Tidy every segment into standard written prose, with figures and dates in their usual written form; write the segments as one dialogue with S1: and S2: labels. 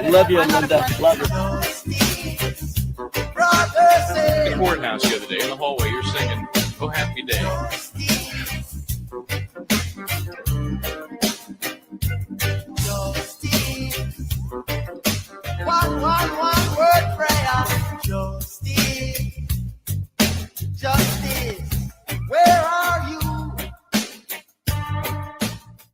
S1: Love you, Linda. Love you.
S2: The courthouse the other day in the hallway, you're singing "Oh Happy Day."
S3: One word prayer. Justice, where are you?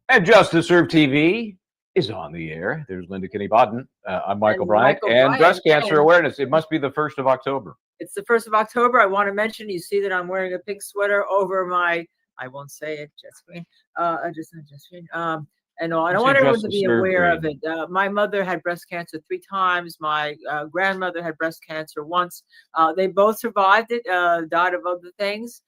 S4: And Justice Serve TV is on the air. There's Linda Kinney Baden. I'm Michael Bryant. And breast cancer awareness. It must be the 1st of October.
S5: It's the 1st of October. I want to mention, you see that I'm wearing a pink sweater over my, I won't say it, Justine. And I don't want everyone to be aware of it. My mother had breast cancer 3 times. My grandmother had breast cancer once. They both survived it, died of other things.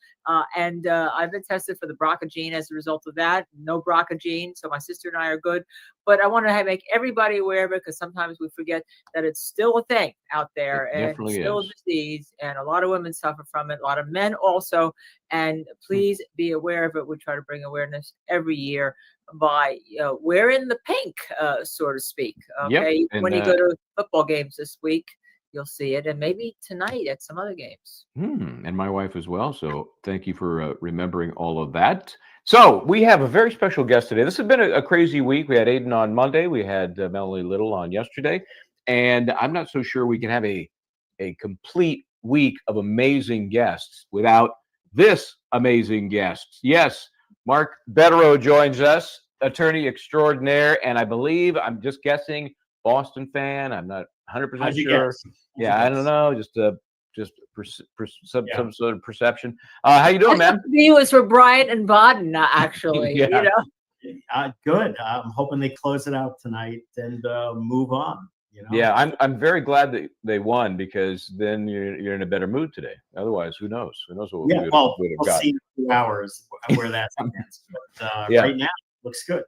S5: And I've been tested for the BRCA gene as a result of that. No BRCA gene, so my sister and I are good. But I want to make everybody aware of it because sometimes we forget that it's still a thing out there. And it's still a disease. And a lot of women suffer from it. A lot of men also. And please be aware of it. We try to bring awareness every year by wearing the pink, so to speak. Okay, yep. When you go to football games this week, you'll see it, and maybe tonight at some other games.
S4: And my wife as well. So thank you for remembering all of that. So we have a very special guest today. This has been a crazy week. We had Aidan on Monday. We had Melanie Little on yesterday, and I'm not so sure we can have a complete week of amazing guests without this amazing guest. Yes. Mark Bederow joins us, attorney extraordinaire, and I believe, I'm just guessing, Boston fan. I'm not 100% sure. Yeah, I don't know, some sort of perception. How you doing, man?
S5: He was for Bryant and Baden, actually.
S4: Yeah.
S6: Good. I'm hoping they close it out tonight and move on.
S4: Yeah, I'm very glad that they won because then you're in a better mood today. Otherwise, who knows? Who knows what we would have got?
S6: We'll see in 2 hours where that's against. But right now, it looks good.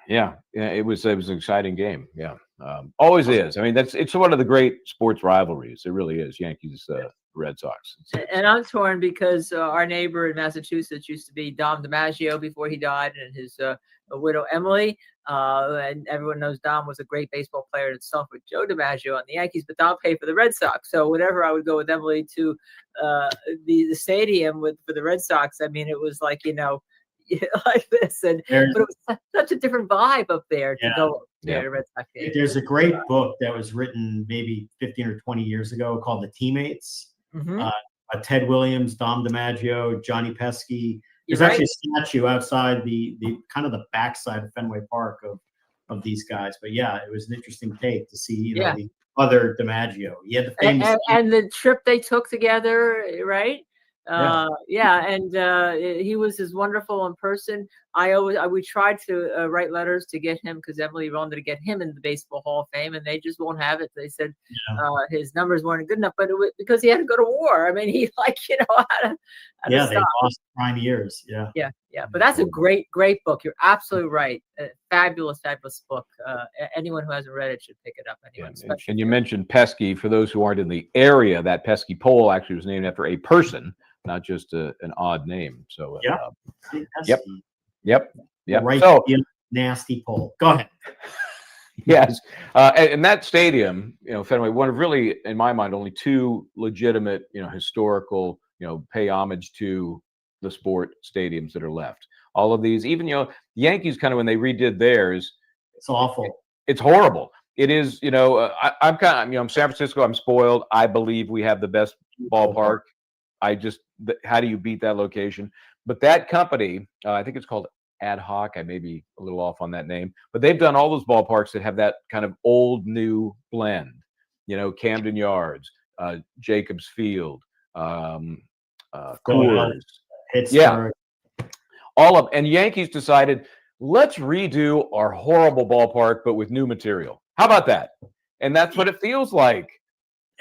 S4: Yeah. It was an exciting game. Yeah, always is. I mean, it's one of the great sports rivalries. It really is. Yankees, Red Sox.
S5: And I'm torn because our neighbor in Massachusetts used to be Dom DiMaggio before he died, and his widow Emily. And everyone knows Dom was a great baseball player himself with Joe DiMaggio on the Yankees, but Dom played for the Red Sox. So whenever I would go with Emily to the stadium for the Red Sox, I mean, it was like, like this. But it was such a different vibe up there to go there to Red Sox game.
S6: There's a great book that was written maybe 15 or 20 years ago called The Teammates. Ted Williams, Dom DiMaggio, Johnny Pesky. There's actually a statue outside the kind of the backside of Fenway Park of these guys. But yeah, it was an interesting take to see the other DiMaggio. He had the famous
S5: and the trip they took together, right? And he was as wonderful in person. We tried to write letters to get him because Emily wanted to get him in the Baseball Hall of Fame, and they just won't have it. They said his numbers weren't good enough, but it was because he had to go to war. I mean, he had to
S6: they lost prime years.
S5: Yeah. But that's a great book. You're absolutely right. Fabulous book. Anyone who hasn't read it should pick it up.
S4: And you mentioned Pesky. For those who aren't in the area, that Pesky pole actually was named after a person, not just an odd name. So Yep.
S6: Right.
S4: So,
S6: nasty pole. Go ahead.
S4: Yes. And that stadium, Fenway, one of really, in my mind, only 2 legitimate, historical, pay homage to the sport stadiums that are left. All of these, even, the Yankees kind of, when they redid theirs,
S6: it's awful.
S4: It's horrible. It is, I'm kind of, I'm San Francisco. I'm spoiled. I believe we have the best ballpark. How do you beat that location? But that company, I think it's called Ad Hoc. I may be a little off on that name, but they've done all those ballparks that have that kind of old new blend. Camden Yards, Jacobs Field, Coors, all of. And Yankees decided, let's redo our horrible ballpark, but with new material. How about that? And that's what it feels like.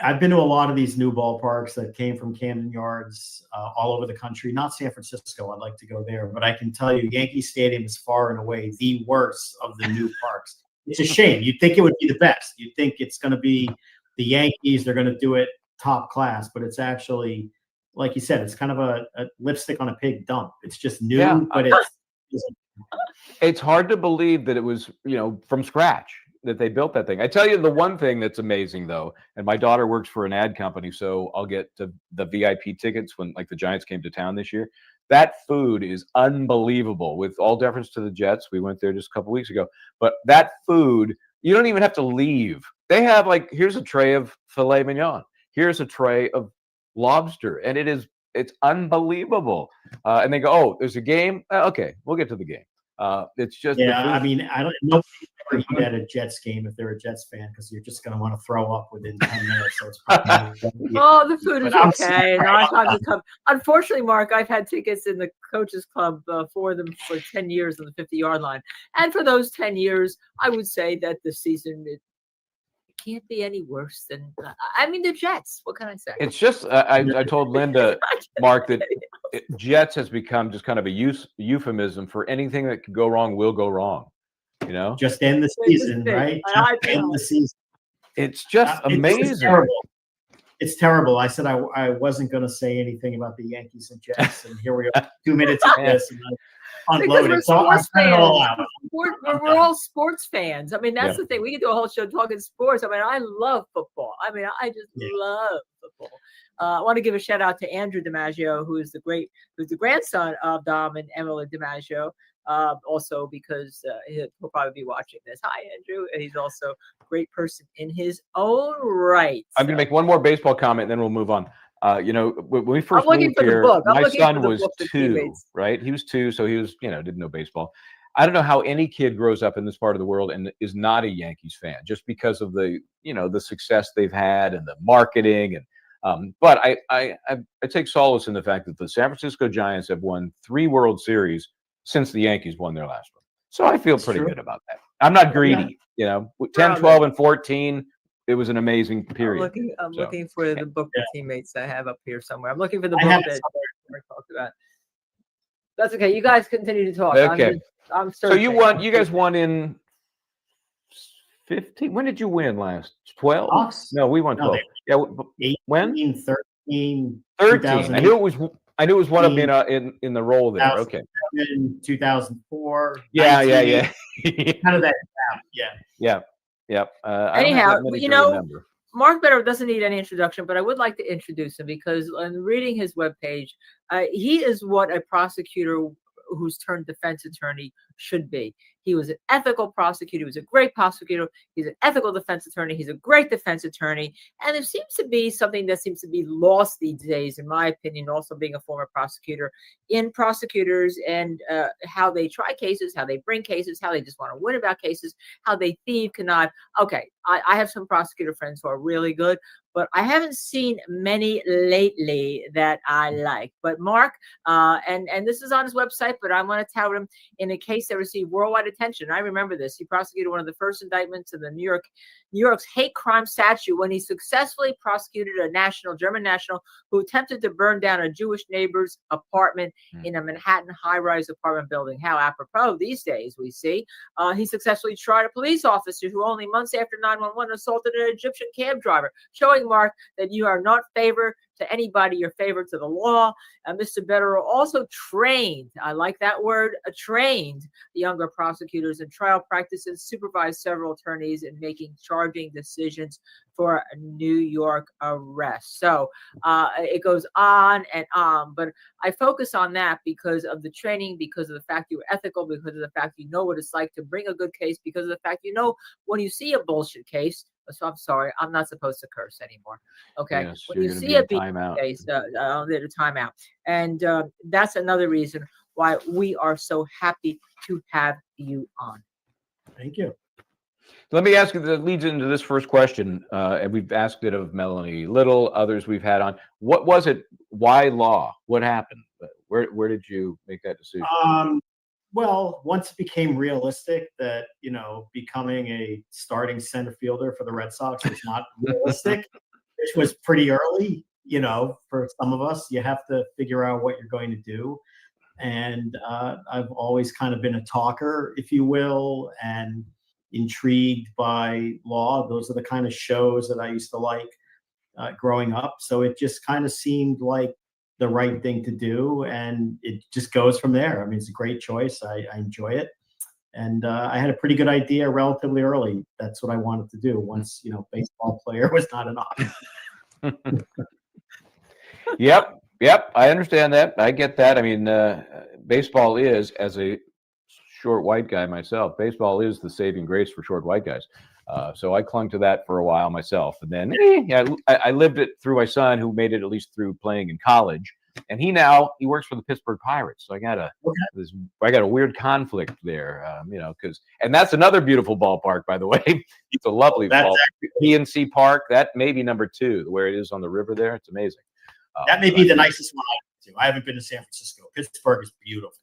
S6: I've been to a lot of these new ballparks that came from Camden Yards all over the country. Not San Francisco. I'd like to go there. But I can tell you, Yankee Stadium is far and away the worst of the new parks. It's a shame. You'd think it would be the best. You'd think it's going to be the Yankees. They're going to do it top class. But it's actually, like you said, it's kind of a lipstick on a pig dump. It's just new, but it's
S4: hard to believe that it was, from scratch. they built that thing. I tell you, the one thing that's amazing though, and my daughter works for an ad company, so I'll get the VIP tickets when like the Giants came to town this year. That food is unbelievable. With all deference to the Jets, we went there just a couple weeks ago, but that food, you don't even have to leave. They have like, here's a tray of filet mignon. Here's a tray of lobster, and it's unbelievable. And they go, oh, there's a game. Okay, we'll get to the game. It's just
S6: I mean, I don't know ever eat at a Jets game if they're a Jets fan because you're just going to want to throw up within 10 minutes. So it's
S5: oh, the food is okay. Unfortunately, Mark, I've had tickets in the coaches club for them for 10 years on the 50-yard line, and for those 10 years, I would say that the season can't be any worse than I mean the Jets. What can I say?
S4: It's just I told Linda, Mark, that Jets has become just kind of a euphemism for anything that could go wrong will go wrong. You know,
S6: just end the season, right? End the season.
S4: It's just amazing.
S6: It's terrible. It's terrible. I said I wasn't going to say anything about the Yankees and Jets, and here we are, 2 minutes of this, and unloaded.
S5: We're sports fans. We're all sports fans. I mean, that's the thing. We can do a whole show talking sports. I mean, I love football. I mean, I just love football. I want to give a shout out to Andrew DiMaggio, who's the grandson of Dom and Emily DiMaggio. Also because he'll probably be watching this. Hi, Andrew. He's also a great person in his own right.
S4: I'm going to make one more baseball comment, and then we'll move on. You know, when we first moved here, my son was 2, right? He was 2, so he was, didn't know baseball. I don't know how any kid grows up in this part of the world and is not a Yankees fan, just because of the, the success they've had and the marketing. And but I take solace in the fact that the San Francisco Giants have won 3 World Series since the Yankees won their last one. So I feel pretty good about that. I'm not greedy, 10, 12, and 14. It was an amazing period.
S5: I'm looking for the book of teammates I have up here somewhere. I'm looking for the book that we talked about. That's okay. You guys continue to talk.
S4: Okay.
S5: I'm
S4: so you guys won in 15. When did you win last? 12? No, we won 12. When?
S6: 13.
S4: 13. I knew it was one of them in the role there. Okay.
S6: 2004.
S4: Yeah.
S6: Kind of that.
S4: Yeah.
S5: Anyhow, Mark Bederow doesn't need any introduction, but I would like to introduce him because on reading his webpage, he is what a prosecutor who's turned defense attorney should be. He was an ethical prosecutor. He was a great prosecutor. He's an ethical defense attorney. He's a great defense attorney. And there seems to be something that seems to be lost these days, in my opinion, also being a former prosecutor, in prosecutors and how they try cases, how they bring cases, how they just want to win about cases, how they thieve, connive. Okay, I have some prosecutor friends who are really good, but I haven't seen many lately that I like. But Mark, and this is on his website, but I want to tout him in a case that received worldwide attention. I remember this. He prosecuted one of the first indictments in the New York's hate crime statute when he successfully prosecuted a German national who attempted to burn down a Jewish neighbor's apartment in a Manhattan high-rise apartment building. How apropos these days, we see. He successfully tried a police officer who only months after 911 assaulted an Egyptian cab driver, showing, Mark, that you are not favor to anybody, you're favor to the law. Mr. Bederow also trained, I like that word, trained younger prosecutors in trial practices, supervised several attorneys in making charging decisions for New York arrests. So it goes on and on, but I focus on that because of the training, because of the fact you're ethical, because of the fact you know what it's like to bring a good case, because of the fact when you see a bullshit case. So I'm sorry, I'm not supposed to curse anymore. Okay,
S4: yes,
S5: when you see a case, I'll need a timeout, and that's another reason why we are so happy to have you on.
S6: Thank you.
S4: Let me ask you, that leads into this first question, and we've asked it of Melanie Little, others we've had on. What was it? Why law? What happened? Where did you make that decision?
S6: Well, once it became realistic that, becoming a starting center fielder for the Red Sox is not realistic, which was pretty early, for some of us, you have to figure out what you're going to do. And I've always kind of been a talker, if you will, and intrigued by law. Those are the kind of shows that I used to like growing up. So it just kind of seemed like the right thing to do, and it just goes from there. I mean, it's a great choice. I enjoy it. And I had a pretty good idea relatively early. That's what I wanted to do once, baseball player was not an option.
S4: Yep. I understand that. I get that. I mean, baseball is, as a short white guy myself, baseball is the saving grace for short white guys. So I clung to that for a while myself. And then I lived it through my son, who made it at least through playing in college. And he works for the Pittsburgh Pirates. So I got a weird conflict there, and that's another beautiful ballpark, by the way. It's a lovely ball. PNC Park, that may be number 2, where it is on the river there. It's amazing.
S6: That may be the nicest one I've been to. I haven't been to San Francisco. Pittsburgh is beautiful.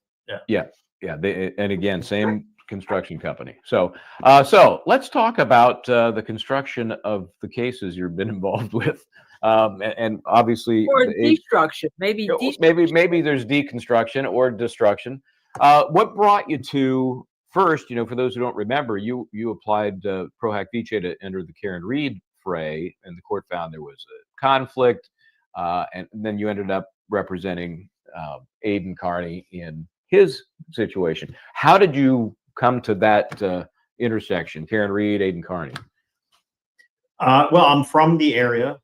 S4: Yeah. And again, same construction company. So let's talk about the construction of the cases you've been involved with. And obviously,
S5: or destruction, maybe
S4: there's deconstruction or destruction. What brought you to first? For those who don't remember, you applied pro hac vice to enter the Karen Reed fray, and the court found there was a conflict, and then you ended up representing Aidan Kearney in his situation. How did you come to that intersection, Karen Reed, Aidan Kearney?
S6: Well, I'm from the area.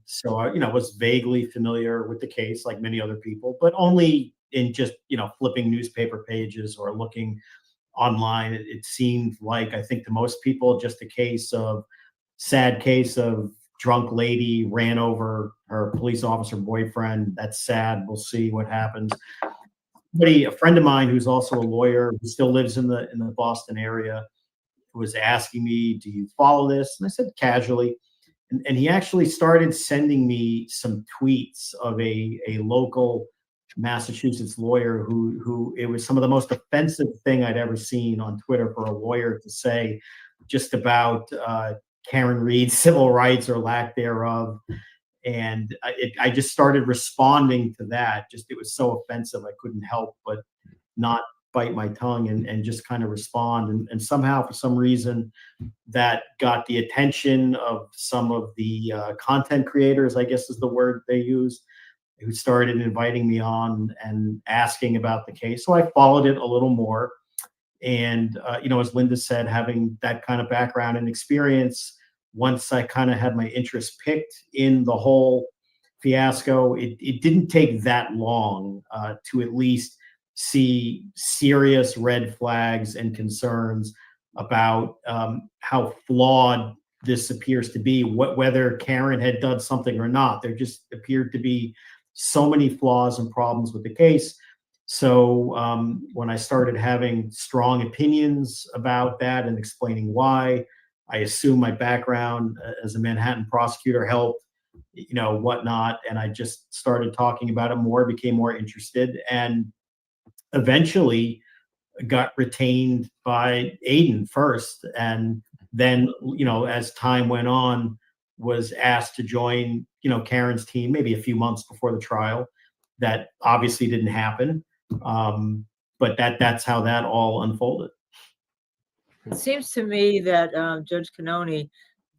S6: So I, was vaguely familiar with the case like many other people, but only in just, flipping newspaper pages or looking online. It seemed like, I think to most people, just a sad case of drunk lady ran over her police officer boyfriend. That's sad. We'll see what happens. A friend of mine who's also a lawyer who still lives in the Boston area was asking me, do you follow this? And I said casually. And he actually started sending me some tweets of a local Massachusetts lawyer who it was some of the most offensive thing I'd ever seen on Twitter for a lawyer to say, just about Karen Reed's civil rights or lack thereof. And I just started responding to that. It was so offensive, I couldn't help but not bite my tongue and just kind of respond. And somehow, for some reason, that got the attention of some of the content creators, I guess is the word they use, who started inviting me on and asking about the case. So I followed it a little more. And, as Linda said, having that kind of background and experience, once I kind of had my interest picked in the whole fiasco, it didn't take that long to at least see serious red flags and concerns about how flawed this appears to be, whether Karen had done something or not. There just appeared to be so many flaws and problems with the case. So when I started having strong opinions about that and explaining why, I assume my background as a Manhattan prosecutor helped, whatnot. And I just started talking about it more, became more interested, and eventually got retained by Aidan first. And then, as time went on, was asked to join, Karen's team maybe a few months before the trial. That obviously didn't happen. But that's how that all unfolded.
S5: It seems to me that Judge Kearney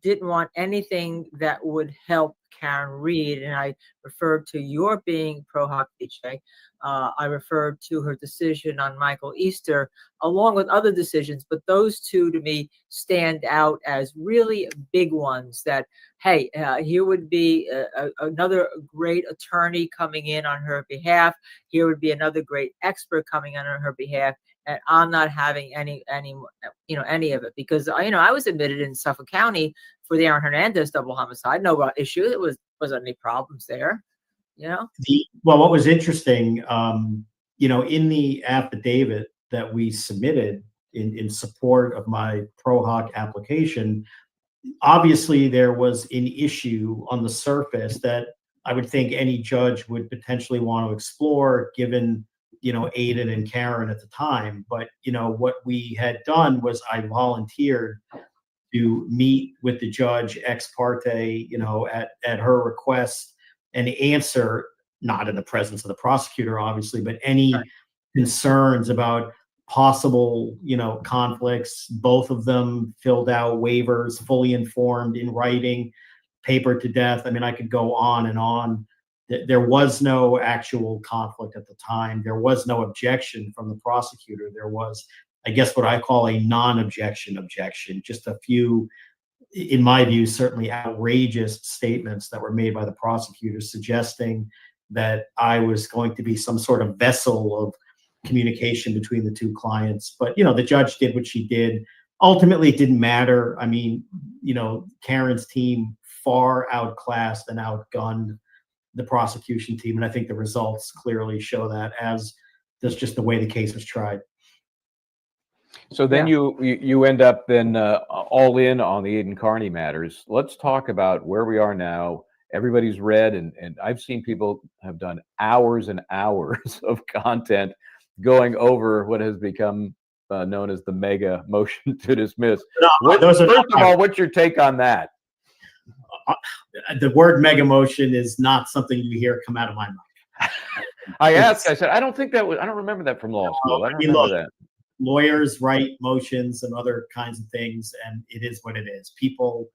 S5: didn't want anything that would help Karen Reed, and I referred to your being pro hoc vice. I referred to her decision on Michael Easter, along with other decisions, but those two to me stand out as really big ones. That hey, here would be another great attorney coming in on her behalf. Here would be another great expert coming in on her behalf. And I'm not having any of it, because I was admitted in Suffolk County for the Aaron Hernandez double homicide. No issue. It wasn't any problems there.
S6: Well, what was interesting, in the affidavit that we submitted in support of my pro hoc application, obviously there was an issue on the surface that I would think any judge would potentially want to explore, given Aidan and Karen at the time. But what we had done was I volunteered to meet with the judge ex parte, at her request, and answer, not in the presence of the prosecutor, obviously, but any concerns about possible, conflicts. Both of them filled out waivers, fully informed, in writing, papered to death. I mean, I could go on and on. There was no actual conflict at the time. There was no objection from the prosecutor. There was, I guess what I call a non-objection objection, just a few, in my view, certainly outrageous statements that were made by the prosecutors suggesting that I was going to be some sort of vessel of communication between the two clients. But, the judge did what she did. Ultimately, it didn't matter. I mean, Karen's team far outclassed and outgunned the prosecution team. And I think the results clearly show that, as does just the way the case was tried.
S4: So then you end up then all in on the Aidan Kearney matters. Let's talk about where we are now. Everybody's read, and I've seen people have done hours and hours of content going over what has become known as the mega motion to dismiss. First of all, what's your take on that?
S6: The word mega motion is not something you hear come out of my mouth.
S4: I said, I don't remember that from law school. I don't remember that.
S6: Lawyers write motions and other kinds of things, and it is what it is. People,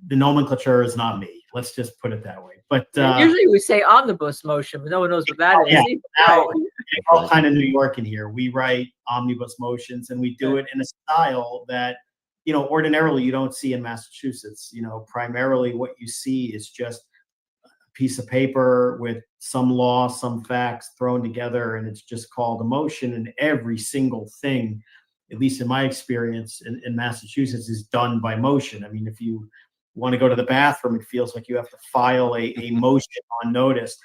S6: the nomenclature is not me. Let's just put it that way. But
S5: usually we say omnibus motion, but no one knows what that is.
S6: Yeah, all kind of New York in here. We write omnibus motions, and we do it in a style that, ordinarily you don't see in Massachusetts. Primarily what you see is just a piece of paper with some law, some facts thrown together, and it's just called a motion. And every single thing, at least in my experience in Massachusetts, is done by motion. I mean, if you want to go to the bathroom, it feels like you have to file a motion on notice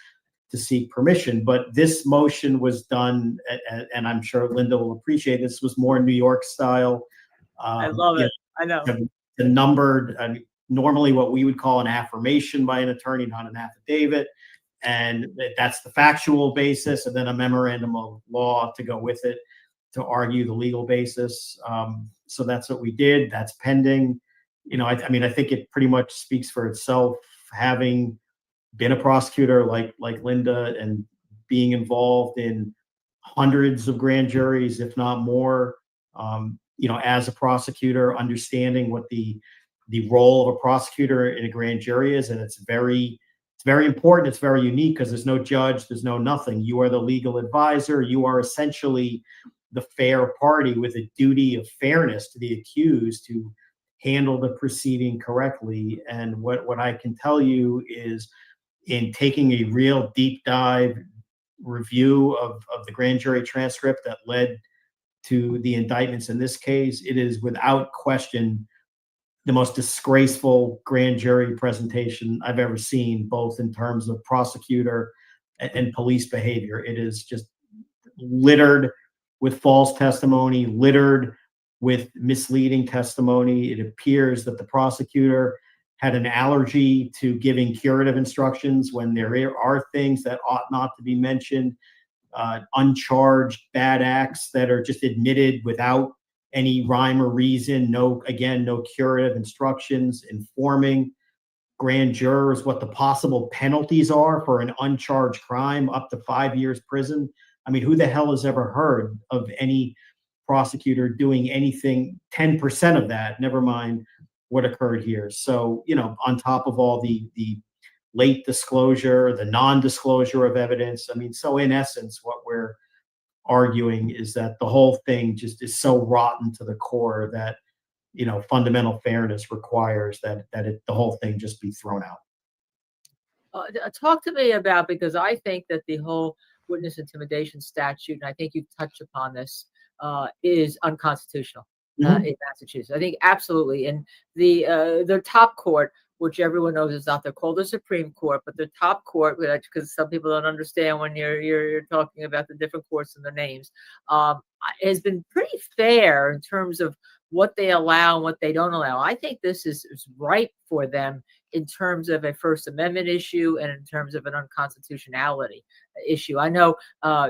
S6: to seek permission. But this motion was done, and I'm sure Linda will appreciate this, was more New York style.
S5: I love it. I know.
S6: The numbered, normally what we would call an affirmation by an attorney, not an affidavit. And that's the factual basis, and then a memorandum of law to go with it to argue the legal basis. So that's what we did. That's pending. I think it pretty much speaks for itself, having been a prosecutor like Linda and being involved in hundreds of grand juries, if not more. As a prosecutor, understanding what the role of a prosecutor in a grand jury is, and it's very important. It's very unique because there's no judge, there's no nothing. You are the legal advisor. You are essentially the fair party with a duty of fairness to the accused to handle the proceeding correctly. And what I can tell you is, in taking a real deep dive review of the grand jury transcript that led to the indictments in this case, it is without question the most disgraceful grand jury presentation I've ever seen, both in terms of prosecutor and police behavior. It is just littered with false testimony, littered with misleading testimony. It appears that the prosecutor had an allergy to giving curative instructions when there are things that ought not to be mentioned, uncharged bad acts that are just admitted without any rhyme or reason. No curative instructions informing grand jurors what the possible penalties are for an uncharged crime, up to 5 years prison. I mean, who the hell has ever heard of any prosecutor doing anything 10% of that, never mind what occurred here? So, on top of all the late disclosure, the non-disclosure of evidence, so in essence, what we're arguing is that the whole thing just is so rotten to the core that, fundamental fairness requires that the whole thing just be thrown out.
S5: Talk to me about, because I think that the whole witness intimidation statute, and I think you've touched upon this, is unconstitutional in Massachusetts. I think absolutely. And the top court, which everyone knows is not, they're called the Supreme Court, but the top court, because some people don't understand when you're talking about the different courts and their names, has been pretty fair in terms of what they allow and what they don't allow. I think this is ripe for them in terms of a First Amendment issue and in terms of an unconstitutionality issue. I know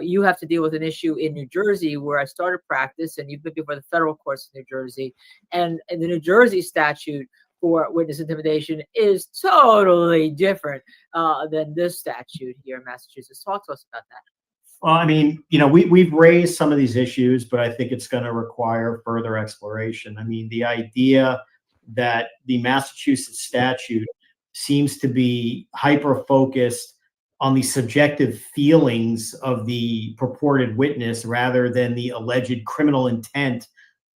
S5: you have to deal with an issue in New Jersey where I started practice, and you've been before the federal courts in New Jersey, and the New Jersey statute for witness intimidation is totally different than this statute here in Massachusetts. Talk to us about that.
S6: Well, we've raised some of these issues, but I think it's going to require further exploration. The idea that the Massachusetts statute seems to be hyper-focused on the subjective feelings of the purported witness rather than the alleged criminal intent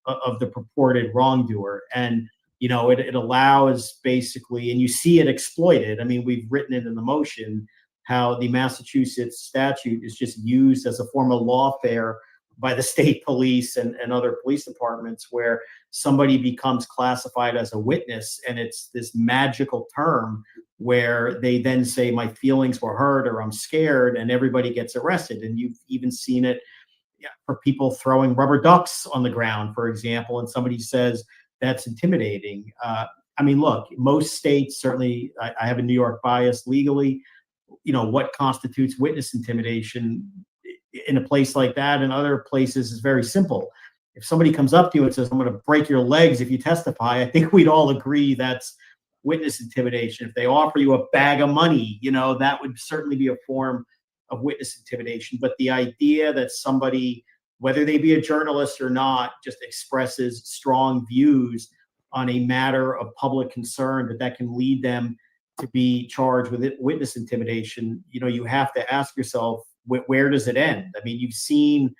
S6: of the purported wrongdoer. And, you know, it allows basically, and you see it exploited. I mean, we've written it in the motion, how the Massachusetts statute is just used as a form of lawfare by the state police and other police departments, where somebody becomes classified as a witness, and it's this magical term where they then say my feelings were hurt or I'm scared, and everybody gets arrested. And you've even seen it for people throwing rubber ducks on the ground, for example, and somebody says that's intimidating. I mean, look, most states, certainly I have a New York bias legally, you know, what constitutes witness intimidation in a place like that and other places is very simple. If somebody comes up to you and says, I'm going to break your legs if you testify, I think we'd all agree that's witness intimidation. If they offer you a bag of money, you know, that would certainly be a form of witness intimidation. But the idea that somebody, whether they be a journalist or not, just expresses strong views on a matter of public concern, that can lead them to be charged with witness intimidation, you know, you have to ask yourself, where does it end? I mean, you've seen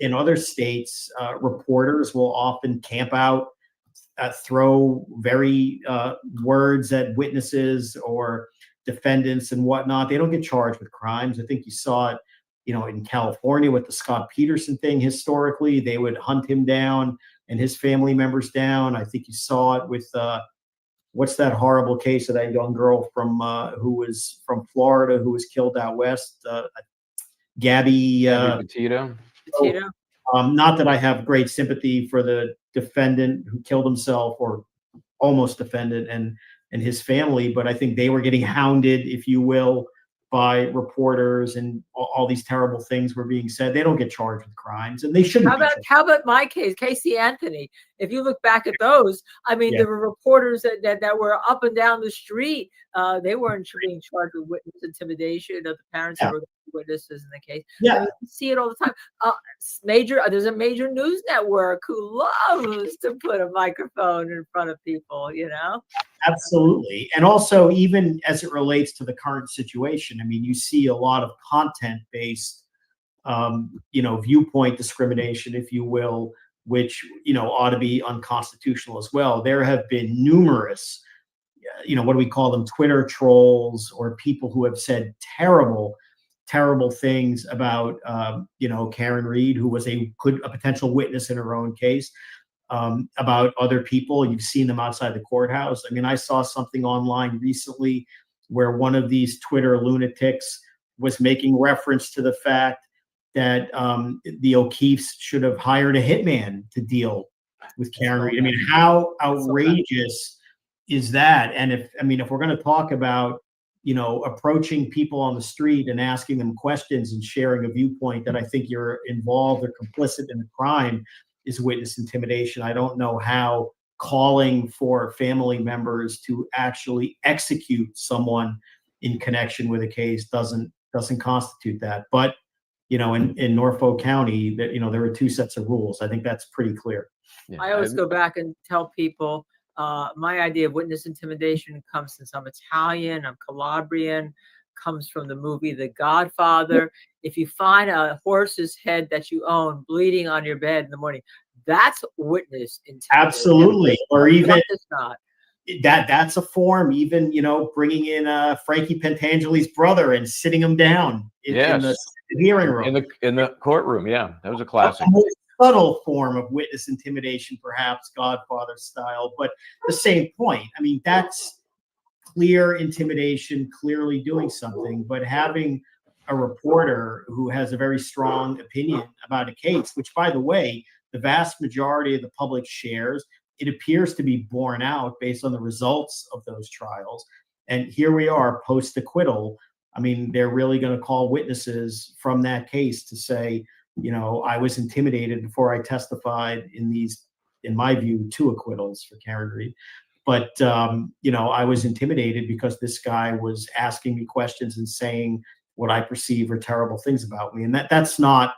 S6: in other states, reporters will often camp out, throw very words at witnesses or defendants and whatnot. They don't get charged with crimes. I think you saw it, you know, in California with the Scott Peterson thing. Historically, they would hunt him down and his family members down. I think you saw it with what's that horrible case of that young girl from who was from Florida who was killed out west, Gabby
S4: Petito.
S6: Not that I have great sympathy for the defendant who killed himself or almost defendant and his family, but I think they were getting hounded, if you will, by reporters, and all these terrible things were being said. They don't get charged with crimes, and they shouldn't.
S5: How about my case, Casey Anthony? If you look back at those, I mean, there were reporters that were up and down the street. They weren't being charged with witness intimidation of the parents that were witnesses in the case.
S6: Yeah,
S5: I mean, you see it all the time. There's a major news network who loves to put a microphone in front of people, you know?
S6: Absolutely. And also, even as it relates to the current situation, I mean, you see a lot of content-based, you know, viewpoint discrimination, if you will, which, you know, ought to be unconstitutional as well. There have been numerous, you know, what do we call them, Twitter trolls, or people who have said terrible things about, you know, Karen Reed, who was a potential witness in her own case, about other people. You've seen them outside the courthouse. I mean, I saw something online recently where one of these Twitter lunatics was making reference to the fact that the O'Keefes should have hired a hitman to deal with Karen Reed. I mean, how outrageous is that? And if we're going to talk about, you know, approaching people on the street and asking them questions and sharing a viewpoint that I think you're involved or complicit in a crime is witness intimidation, I don't know how calling for family members to actually execute someone in connection with a case doesn't constitute that. But, you know, in Norfolk County, that, you know, there are two sets of rules. I think that's pretty clear.
S4: Yeah,
S5: I always go back and tell people, my idea of witness intimidation comes since I'm Italian, I'm Calabrian, comes from the movie The Godfather. If you find a horse's head that you own bleeding on your bed in the morning, that's witness intimidation.
S6: Absolutely. Or even
S5: it's not.
S6: That's a form, even, you know, bringing in Frankie Pentangeli's brother and sitting him down in the hearing room.
S4: In the courtroom. Yeah, that was a classic.
S6: A more subtle form of witness intimidation, perhaps Godfather style, but the same point. I mean, that's clear intimidation, clearly doing something, but having a reporter who has a very strong opinion about a case, which, by the way, the vast majority of the public shares, it appears to be borne out based on the results of those trials. And here we are post-acquittal. I mean, they're really going to call witnesses from that case to say, you know, I was intimidated before I testified in these, in my view, 2 acquittals for Karen Reed. But, you know, I was intimidated because this guy was asking me questions and saying what I perceive are terrible things about me. And that's not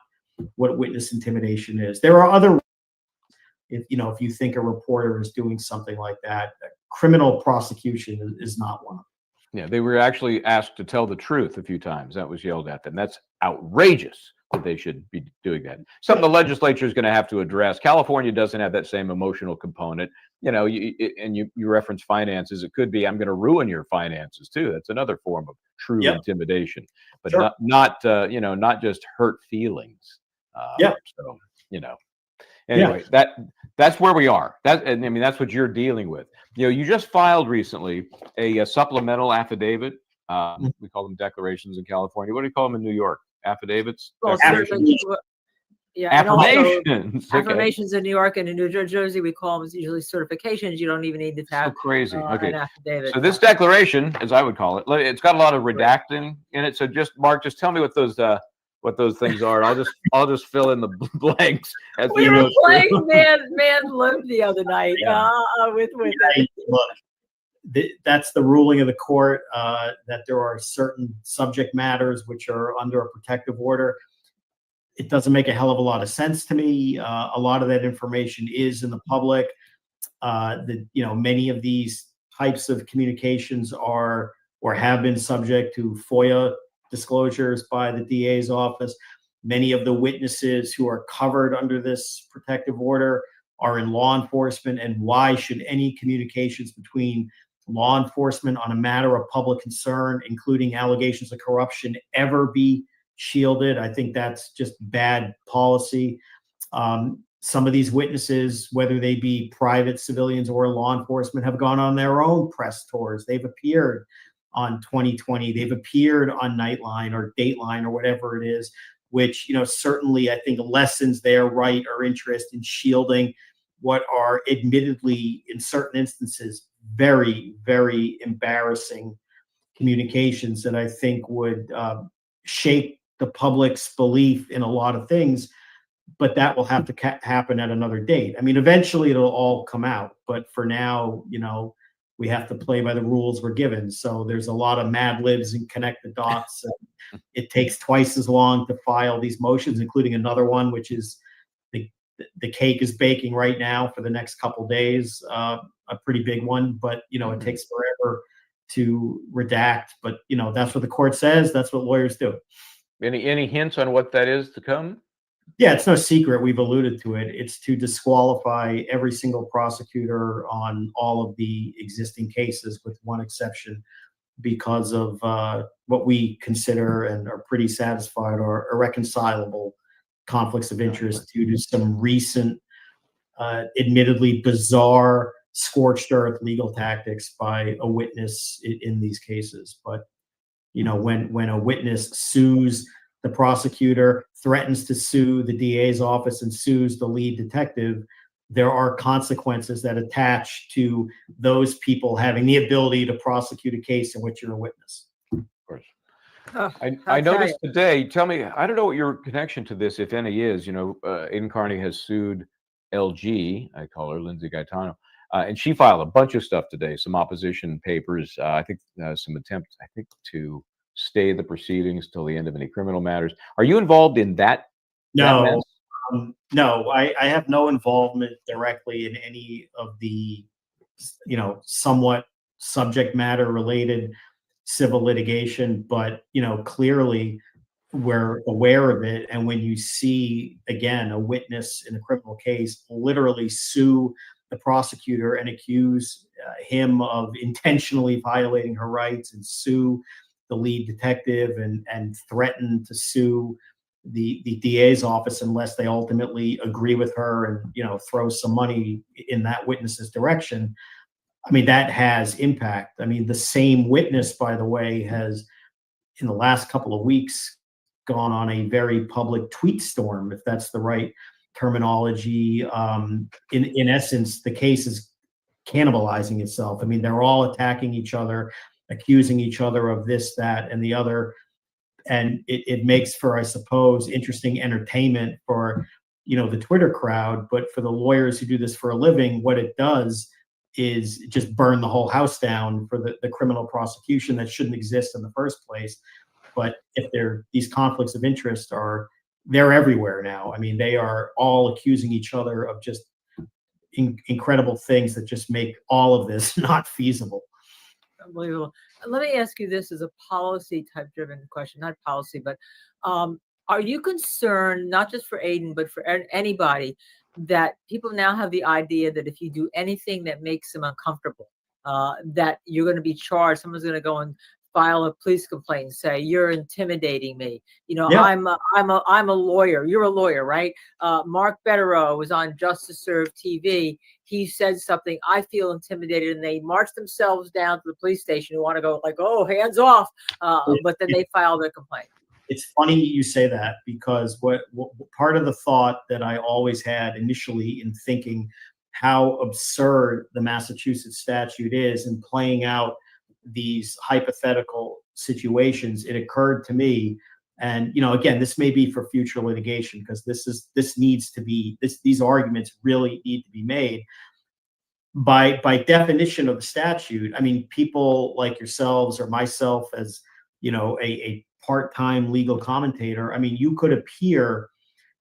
S6: what witness intimidation is. There are other, if you think a reporter is doing something like that, criminal prosecution is not one of them.
S4: Yeah, they were actually asked to tell the truth a few times. That was yelled at them. That's outrageous that they should be doing that. Something the legislature is going to have to address. California doesn't have that same emotional component. You know, you reference finances. It could be, I'm going to ruin your finances too. That's another form of true intimidation, but
S6: Sure.
S4: not just hurt feelings. So, you know, anyway, that's where we are. And I mean, that's what you're dealing with. You know, you just filed recently a supplemental affidavit. We call them declarations in California. What do you call them in New York? Affidavits?
S5: Well,
S4: Declarations?
S5: yeah, and also
S4: Affirmations.
S5: affirmations in New York and in New Jersey, we call them usually certifications. You don't even need to have
S4: So crazy.
S5: an affidavit.
S4: So this declaration, as I would call it, it's got a lot of redacting in it. So Mark, just tell me what those things are. And I'll just fill in the blanks as
S5: we were playing Man Live the other night with
S6: Look, that's the ruling of the court, that there are certain subject matters which are under a protective order. It doesn't make a hell of a lot of sense to me. A lot of that information is in the public. Many of these types of communications are or have been subject to FOIA disclosures by the DA's office. Many of the witnesses who are covered under this protective order are in law enforcement. And why should any communications between law enforcement on a matter of public concern, including allegations of corruption, ever be shielded? I think that's just bad policy. Some of these witnesses, whether they be private civilians or law enforcement, have gone on their own press tours. They've appeared on 2020. They've appeared on Nightline or Dateline or whatever it is, which, certainly I think lessens their right or interest in shielding what are admittedly, in certain instances, very, very embarrassing communications that I think would shake the public's belief in a lot of things. But that will have to happen at another date. I mean, eventually it'll all come out. But for now, we have to play by the rules we're given. So there's a lot of mad libs and connect the dots. It takes twice as long to file these motions, including another one, which is the cake is baking right now for the next couple days, a pretty big one. But, it takes forever to redact. But, that's what the court says. That's what lawyers do.
S4: Any hints on what that is to come?
S6: Yeah, it's no secret. We've alluded to it. It's to disqualify every single prosecutor on all of the existing cases, with one exception, because of what we consider and are pretty satisfied are irreconcilable conflicts of interest due to some recent, admittedly bizarre, scorched earth legal tactics by a witness in these cases. But, when a witness sues the prosecutor, threatens to sue the DA's office, and sues the lead detective, there are consequences that attach to those people having the ability to prosecute a case in which you're a witness.
S4: Of course. I noticed today, tell me, I don't know what your connection to this, if any, is. Aidan Kearney has sued LG, I call her Lindsay Gaetano, and she filed a bunch of stuff today, some opposition papers, I think some attempts, to stay the proceedings till the end of any criminal matters. Are you involved in that?
S6: No, I have no involvement directly in any of the, somewhat subject matter related civil litigation, but, clearly we're aware of it. And when you see, again, a witness in a criminal case literally sue the prosecutor and accuse him of intentionally violating her rights, and sue the lead detective, and threaten to sue the DA's office unless they ultimately agree with her and, throw some money in that witness's direction. I mean, that has impact. I mean, the same witness, by the way, has in the last couple of weeks gone on a very public tweet storm, if that's the right terminology. In essence, the case is cannibalizing itself. I mean, they're all attacking each other, accusing each other of this, that, and the other. And it makes for, I suppose, interesting entertainment for, the Twitter crowd. But for the lawyers who do this for a living, what it does is just burn the whole house down for the criminal prosecution that shouldn't exist in the first place. But if these conflicts of interest they're everywhere now. I mean, they are all accusing each other of just incredible things that just make all of this not feasible.
S5: Unbelievable. Let me ask you this as a policy type driven question, not policy, but are you concerned, not just for Aidan, but for anybody, that people now have the idea that if you do anything that makes them uncomfortable, that you're going to be charged, someone's going to go and file a police complaint and say you're intimidating me.
S6: Yeah.
S5: I'm a lawyer. You're a lawyer, right? Mark Bederow was on Justice Serve TV. He said something, I feel intimidated, and they march themselves down to the police station who want to go like, oh, hands off. But then they file their complaint.
S6: It's funny you say that, because what part of the thought that I always had initially in thinking how absurd the Massachusetts statute is in playing out these hypothetical situations, it occurred to me, and again, this may be for future litigation, because these arguments really need to be made. By definition of the statute, I mean, people like yourselves or myself, as a part-time legal commentator, I mean, you could appear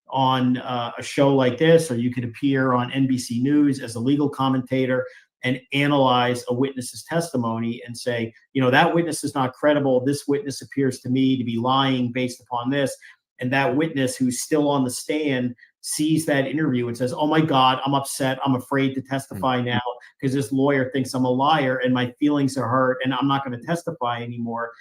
S6: on a show like this, or you could appear on NBC News as a legal commentator and analyze a witness's testimony and say, that witness is not credible. This witness appears to me to be lying based upon this. And that witness who's still on the stand sees that interview and says, oh my God, I'm upset. I'm afraid to testify now because this lawyer thinks I'm a liar and my feelings are hurt and I'm not going to testify anymore.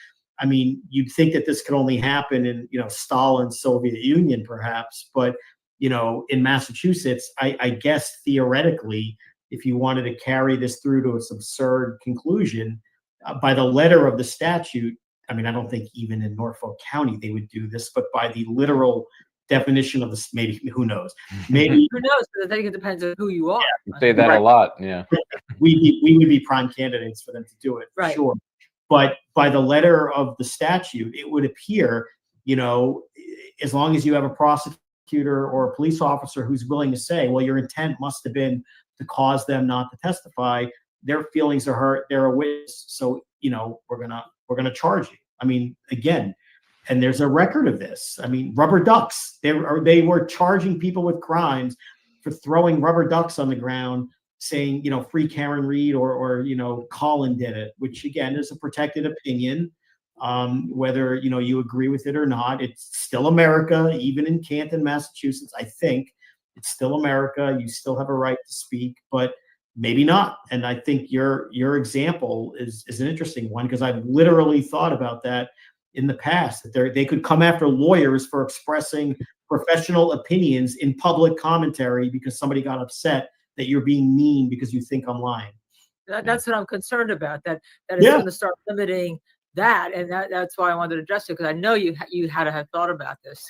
S6: I mean, you'd think that this could only happen in, Stalin's Soviet Union, perhaps. But, in Massachusetts, I guess theoretically, if you wanted to carry this through to its absurd conclusion, by the letter of the statute, I mean, I don't think even in Norfolk County they would do this, but by the literal definition of this, maybe, who knows? Maybe
S5: who knows? Because I think it depends on who you are.
S4: You say that a lot, yeah.
S6: We would be prime candidates for them to do it, for
S5: right.
S6: Sure. But by the letter of the statute, it would appear, as long as you have a prosecutor or a police officer who's willing to say, well, your intent must have been to cause them not to testify, their feelings are hurt, they're a witness, so we're gonna charge you. I mean, again, and there's a record of this. I mean, rubber ducks. They were charging people with crimes for throwing rubber ducks on the ground, saying, free Karen Reed or Colin did it, which again is a protected opinion. Whether, you agree with it or not, it's still America, even in Canton, Massachusetts. I think it's still America. You still have a right to speak, but maybe not. And I think your example is an interesting one, because I've literally thought about that in the past, that they could come after lawyers for expressing professional opinions in public commentary because somebody got upset that you're being mean because you think I'm lying.
S5: That's what I'm concerned about, that it's going to start limiting that. And that's why I wanted to address it, because I know you had to have thought about this.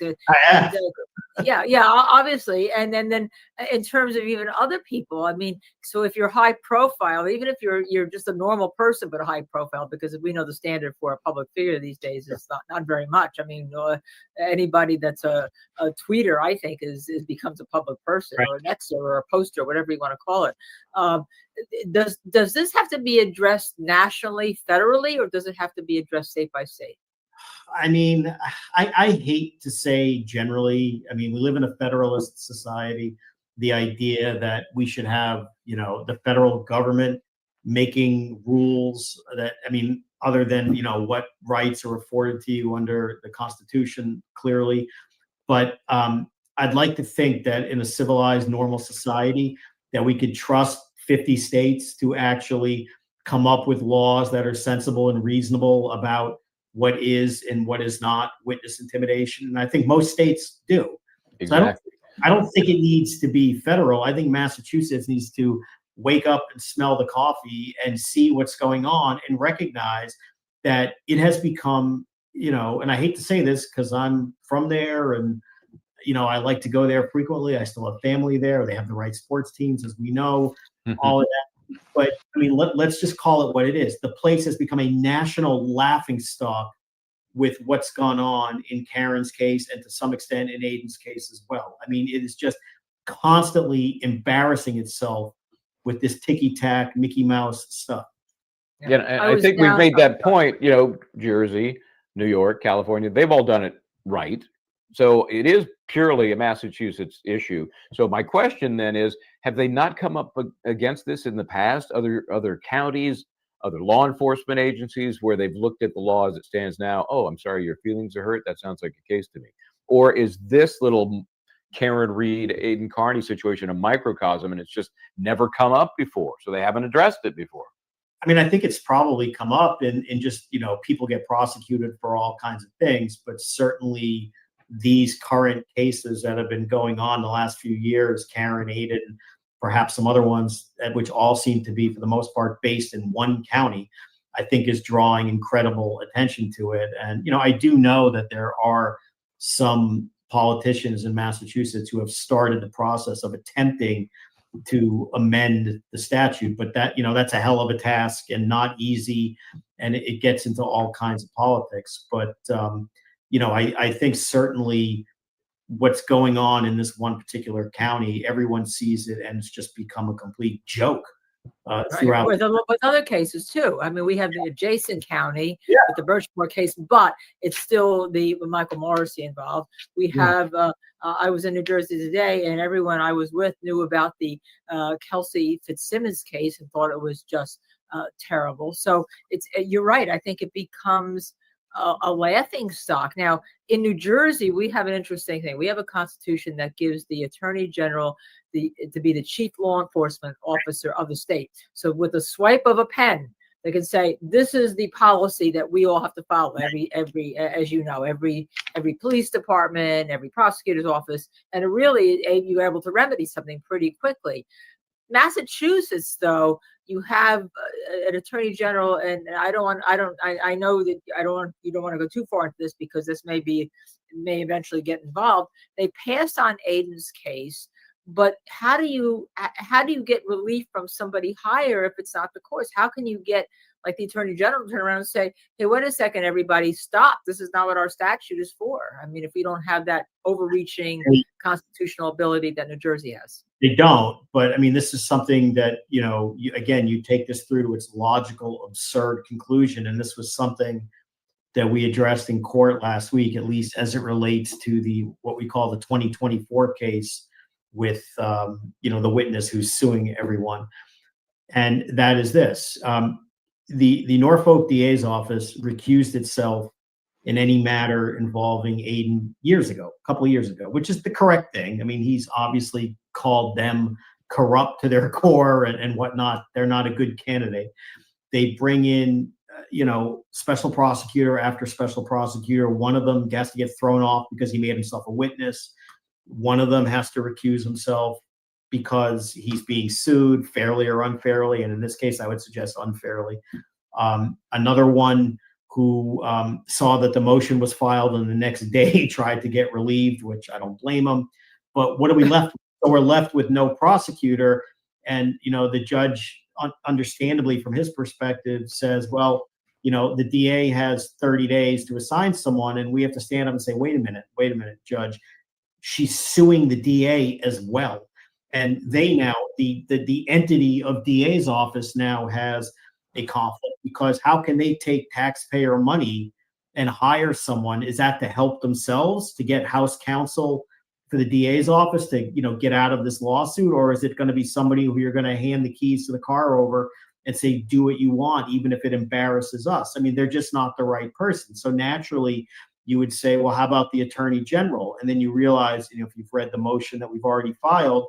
S5: Yeah, obviously. And then in terms of even other people, I mean, so if you're high profile, even if you're just a normal person, but a high profile, because we know the standard for a public figure these days is not very much. I mean, anybody that's a tweeter, I think, becomes a public person, right, or an Xer or a poster, whatever you want to call it. Does this have to be addressed nationally, federally, or does it have to be addressed state by state?
S6: I mean, I hate to say generally. I mean, we live in a federalist society. The idea that we should have, the federal government making rules that, I mean, other than, what rights are afforded to you under the Constitution, clearly. But I'd like to think that in a civilized, normal society, that we could trust 50 states to actually come up with laws that are sensible and reasonable about what is and what is not witness intimidation. And I think most states do.
S4: Exactly.
S6: So I don't think it needs to be federal. I think Massachusetts needs to wake up and smell the coffee and see what's going on and recognize that it has become, and I hate to say this because I'm from there and, I like to go there frequently. I still have family there. They have the right sports teams, as we know, all of that. But I mean, let's just call it what it is. The place has become a national laughingstock with what's gone on in Karen's case and to some extent in Aidan's case as well. I mean, it is just constantly embarrassing itself with this ticky-tack Mickey Mouse stuff.
S4: Yeah, I think we've made that point, Jersey, New York, California, they've all done it right. So it is purely a Massachusetts issue. So my question then is, have they not come up against this in the past, other counties, other law enforcement agencies where they've looked at the law as it stands now? Oh, I'm sorry, your feelings are hurt. That sounds like a case to me. Or is this little Karen Reed, Aidan Kearney situation a microcosm and it's just never come up before? So they haven't addressed it before.
S6: I mean, I think it's probably come up in just, people get prosecuted for all kinds of things, but certainly these current cases that have been going on the last few years, Karen, Aidan, perhaps some other ones, which all seem to be, for the most part, based in one county, I think is drawing incredible attention to it. And, I do know that there are some politicians in Massachusetts who have started the process of attempting to amend the statute, but that's a hell of a task and not easy. And it gets into all kinds of politics. But, I think certainly what's going on in this one particular county, everyone sees it, and it's just become a complete joke throughout.
S5: With other cases too. I mean, we have the adjacent county with the Birchmore case, but it's still the Michael Morrissey involved. We have. I was in New Jersey today, and everyone I was with knew about the Kelsey Fitzsimmons case and thought it was just terrible. So you're right. I think it becomes a laughing stock. Now, in New Jersey, we have an interesting thing. We have a constitution that gives the attorney general to be the chief law enforcement officer of the state. So with a swipe of a pen, they can say, this is the policy that we all have to follow. Every as you know, every police department, every prosecutor's office, and you're able to remedy something pretty quickly. Massachusetts, though, you have an attorney general, and I know that you don't want to go too far into this because this may eventually get involved. They passed on Aidan's case, but how do you get relief from somebody higher if it's not the courts? How can you get, like, the attorney general to turn around and say, hey, wait a second, everybody, stop. This is not what our statute is for. I mean, if we don't have that overreaching constitutional ability that New Jersey has.
S6: They don't, but I mean, this is something that, you take this through to its logical, absurd conclusion. And this was something that we addressed in court last week, at least as it relates to what we call the 2024 case with, the witness who's suing everyone. And that is this. The Norfolk DA's office recused itself in any matter involving Aidan a couple of years ago, which is the correct thing. I mean, he's obviously called them corrupt to their core and whatnot. They're not a good candidate. They bring in, special prosecutor after special prosecutor. One of them has to get thrown off because he made himself a witness. One of them has to recuse himself because he's being sued fairly or unfairly. And in this case, I would suggest unfairly. Another one who saw that the motion was filed and the next day tried to get relieved, which I don't blame him. But what are we left with? So we're left with no prosecutor. And, the judge, understandably from his perspective, says, well, the DA has 30 days to assign someone. And we have to stand up and say, wait a minute, judge. She's suing the DA as well. And they now, the entity of DA's office now has a conflict, because how can they take taxpayer money and hire someone? Is that to help themselves, to get House counsel for the DA's office to, get out of this lawsuit? Or is it going to be somebody who you're going to hand the keys to the car over and say, do what you want, even if it embarrasses us? I mean, they're just not the right person. So naturally, you would say, well, how about the attorney general? And then you realize, if you've read the motion that we've already filed,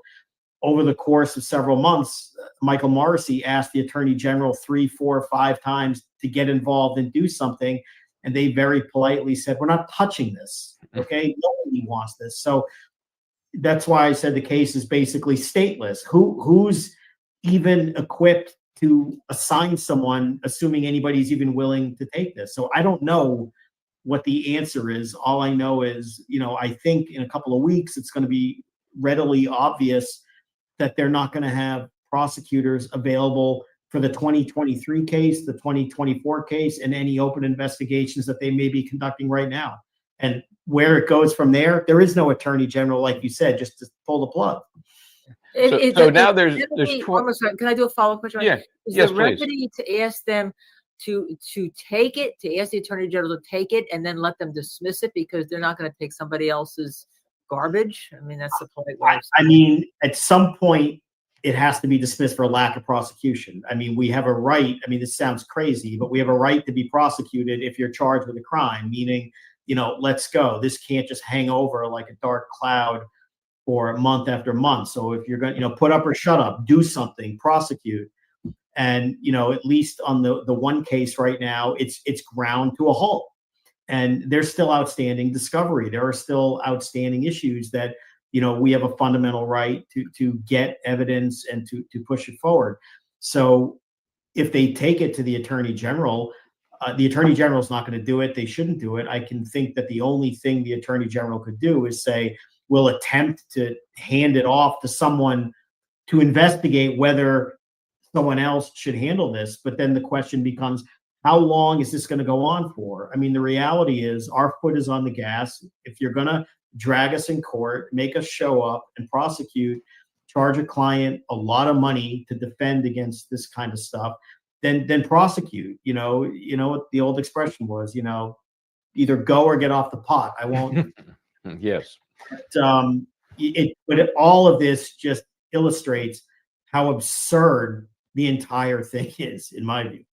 S6: over the course of several months, Michael Morrissey asked the attorney general 3, 4, 5 times to get involved and do something. And they very politely said, we're not touching this. Okay. Nobody wants this. So that's why I said the case is basically stateless. Who's even equipped to assign someone, assuming anybody's even willing to take this? So I don't know what the answer is. All I know is, I think in a couple of weeks, it's going to be readily obvious that they're not going to have prosecutors available for the 2023 case, the 2024 case, and any open investigations that they may be conducting right now. And where it goes from there, there is no attorney general, like you said, just to pull the plug.
S4: So now there's
S5: can I do a follow-up question?
S4: Yeah.
S5: Is
S4: Yes,
S5: the
S4: please.
S5: remedy to ask them to take it, to ask the attorney general to take it and then let them dismiss it because they're not going to take somebody else's garbage? I mean, that's the point.
S6: I mean, at some point, it has to be dismissed for lack of prosecution. I mean, we have a right. I mean, this sounds crazy, but we have a right to be prosecuted if you're charged with a crime, meaning, let's go. This can't just hang over like a dark cloud for month after month. So if you're going to, put up or shut up, do something, prosecute. And, at least on the one case right now, it's ground to a halt. And there's still outstanding discovery. There are still outstanding issues that, we have a fundamental right to get evidence and to push it forward. So if they take it to the Attorney General is not going to do it. They shouldn't do it. I can think that the only thing the Attorney General could do is say, we'll attempt to hand it off to someone to investigate whether someone else should handle this. But then the question becomes, how long is this going to go on for? I mean, the reality is our foot is on the gas. If you're going to drag us in court, make us show up and prosecute, charge a client a lot of money to defend against this kind of stuff, then prosecute. You know what the old expression was, either go or get off the pot. I won't.
S4: Yes.
S6: But all of this just illustrates how absurd the entire thing is, in my view.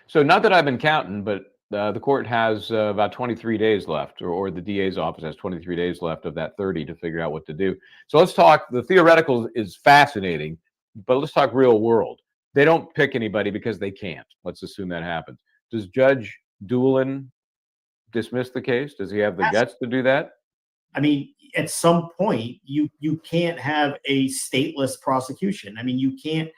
S4: So not that I've been counting, but the court has about 23 days left, or the DA's office has 23 days left of that 30 to figure out what to do. So let's talk. The theoretical is fascinating, but let's talk real world. They don't pick anybody because they can't. Let's assume that happens. Does Judge Doolin dismiss the case? Does he have the guts to do that?
S6: I mean, at some point, you can't have a stateless prosecution. I mean, you can't.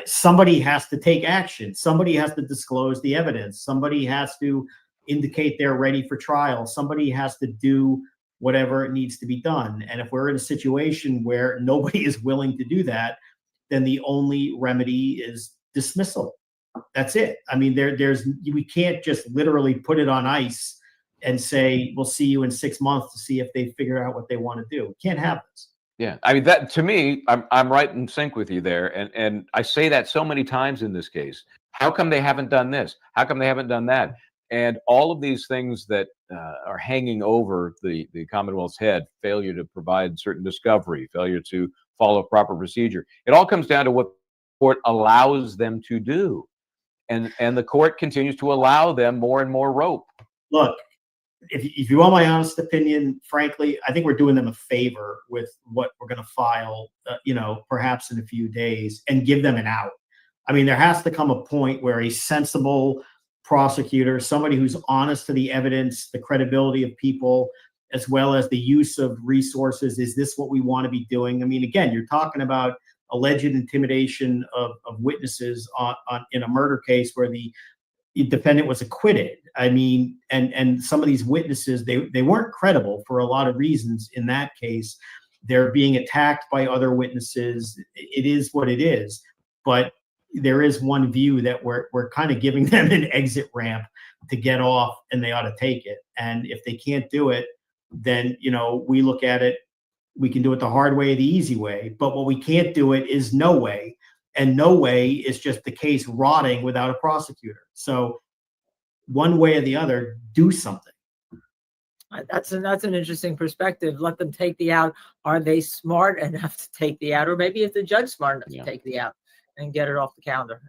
S6: Somebody has to take action. Somebody has to disclose the evidence. Somebody has to indicate they're ready for trial. Somebody has to do whatever needs to be done. And if we're in a situation where nobody is willing to do that, then the only remedy is dismissal. That's it. I mean, we can't just literally put it on ice and say, we'll see you in 6 months to see if they figure out what they want to do. We can't have this.
S4: Yeah, I mean, that to me, I'm right in sync with you there, and I say that so many times in this case. How come they haven't done this? How come they haven't done that? And all of these things that are hanging over the Commonwealth's head: failure to provide certain discovery, failure to follow proper procedure. It all comes down to what the court allows them to do, and the court continues to allow them more and more rope.
S6: Look. If you want my honest opinion, frankly, I think we're doing them a favor with what we're going to file, perhaps in a few days, and give them an out. I mean, there has to come a point where a sensible prosecutor, somebody who's honest to the evidence, the credibility of people, as well as the use of resources, is this what we want to be doing? I mean, again, you're talking about alleged intimidation of witnesses in a murder case where the defendant was acquitted. I mean, and some of these witnesses, they weren't credible for a lot of reasons in that case. They're being attacked by other witnesses. It is what it is. But there is one view that we're kind of giving them an exit ramp to get off, and they ought to take it. And if they can't do it, then, we look at it, we can do it the hard way or the easy way. But what we can't do it is no way. And no way is just the case rotting without a prosecutor. So one way or the other, do something.
S5: That's an interesting perspective. Let them take the out. Are they smart enough to take the out? Or maybe is the judge smart enough to take the out and get it off the calendar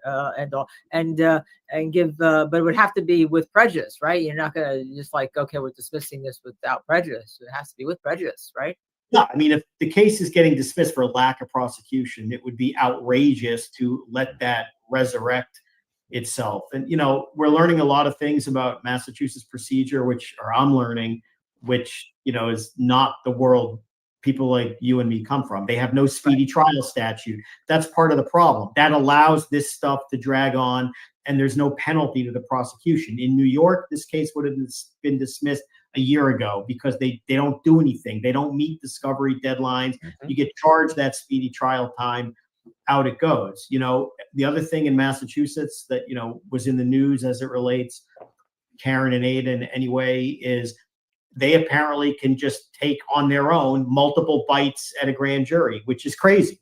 S5: and give, but it would have to be with prejudice, right? You're not going to just like, okay, we're dismissing this without prejudice. It has to be with prejudice, right?
S6: No, I mean, if the case is getting dismissed for lack of prosecution, it would be outrageous to let that resurrect itself. And, we're learning a lot of things about Massachusetts procedure, I'm learning, which, is not the world people like you and me come from. They have no speedy trial statute. That's part of the problem. That allows this stuff to drag on, and there's no penalty to the prosecution. In New York, this case would have been dismissed a year ago because they don't do anything. They don't meet discovery deadlines. Mm-hmm. You get charged that speedy trial time, out it goes. The other thing in Massachusetts that, was in the news as it relates Karen and Aidan anyway, is they apparently can just take on their own multiple bites at a grand jury, which is crazy.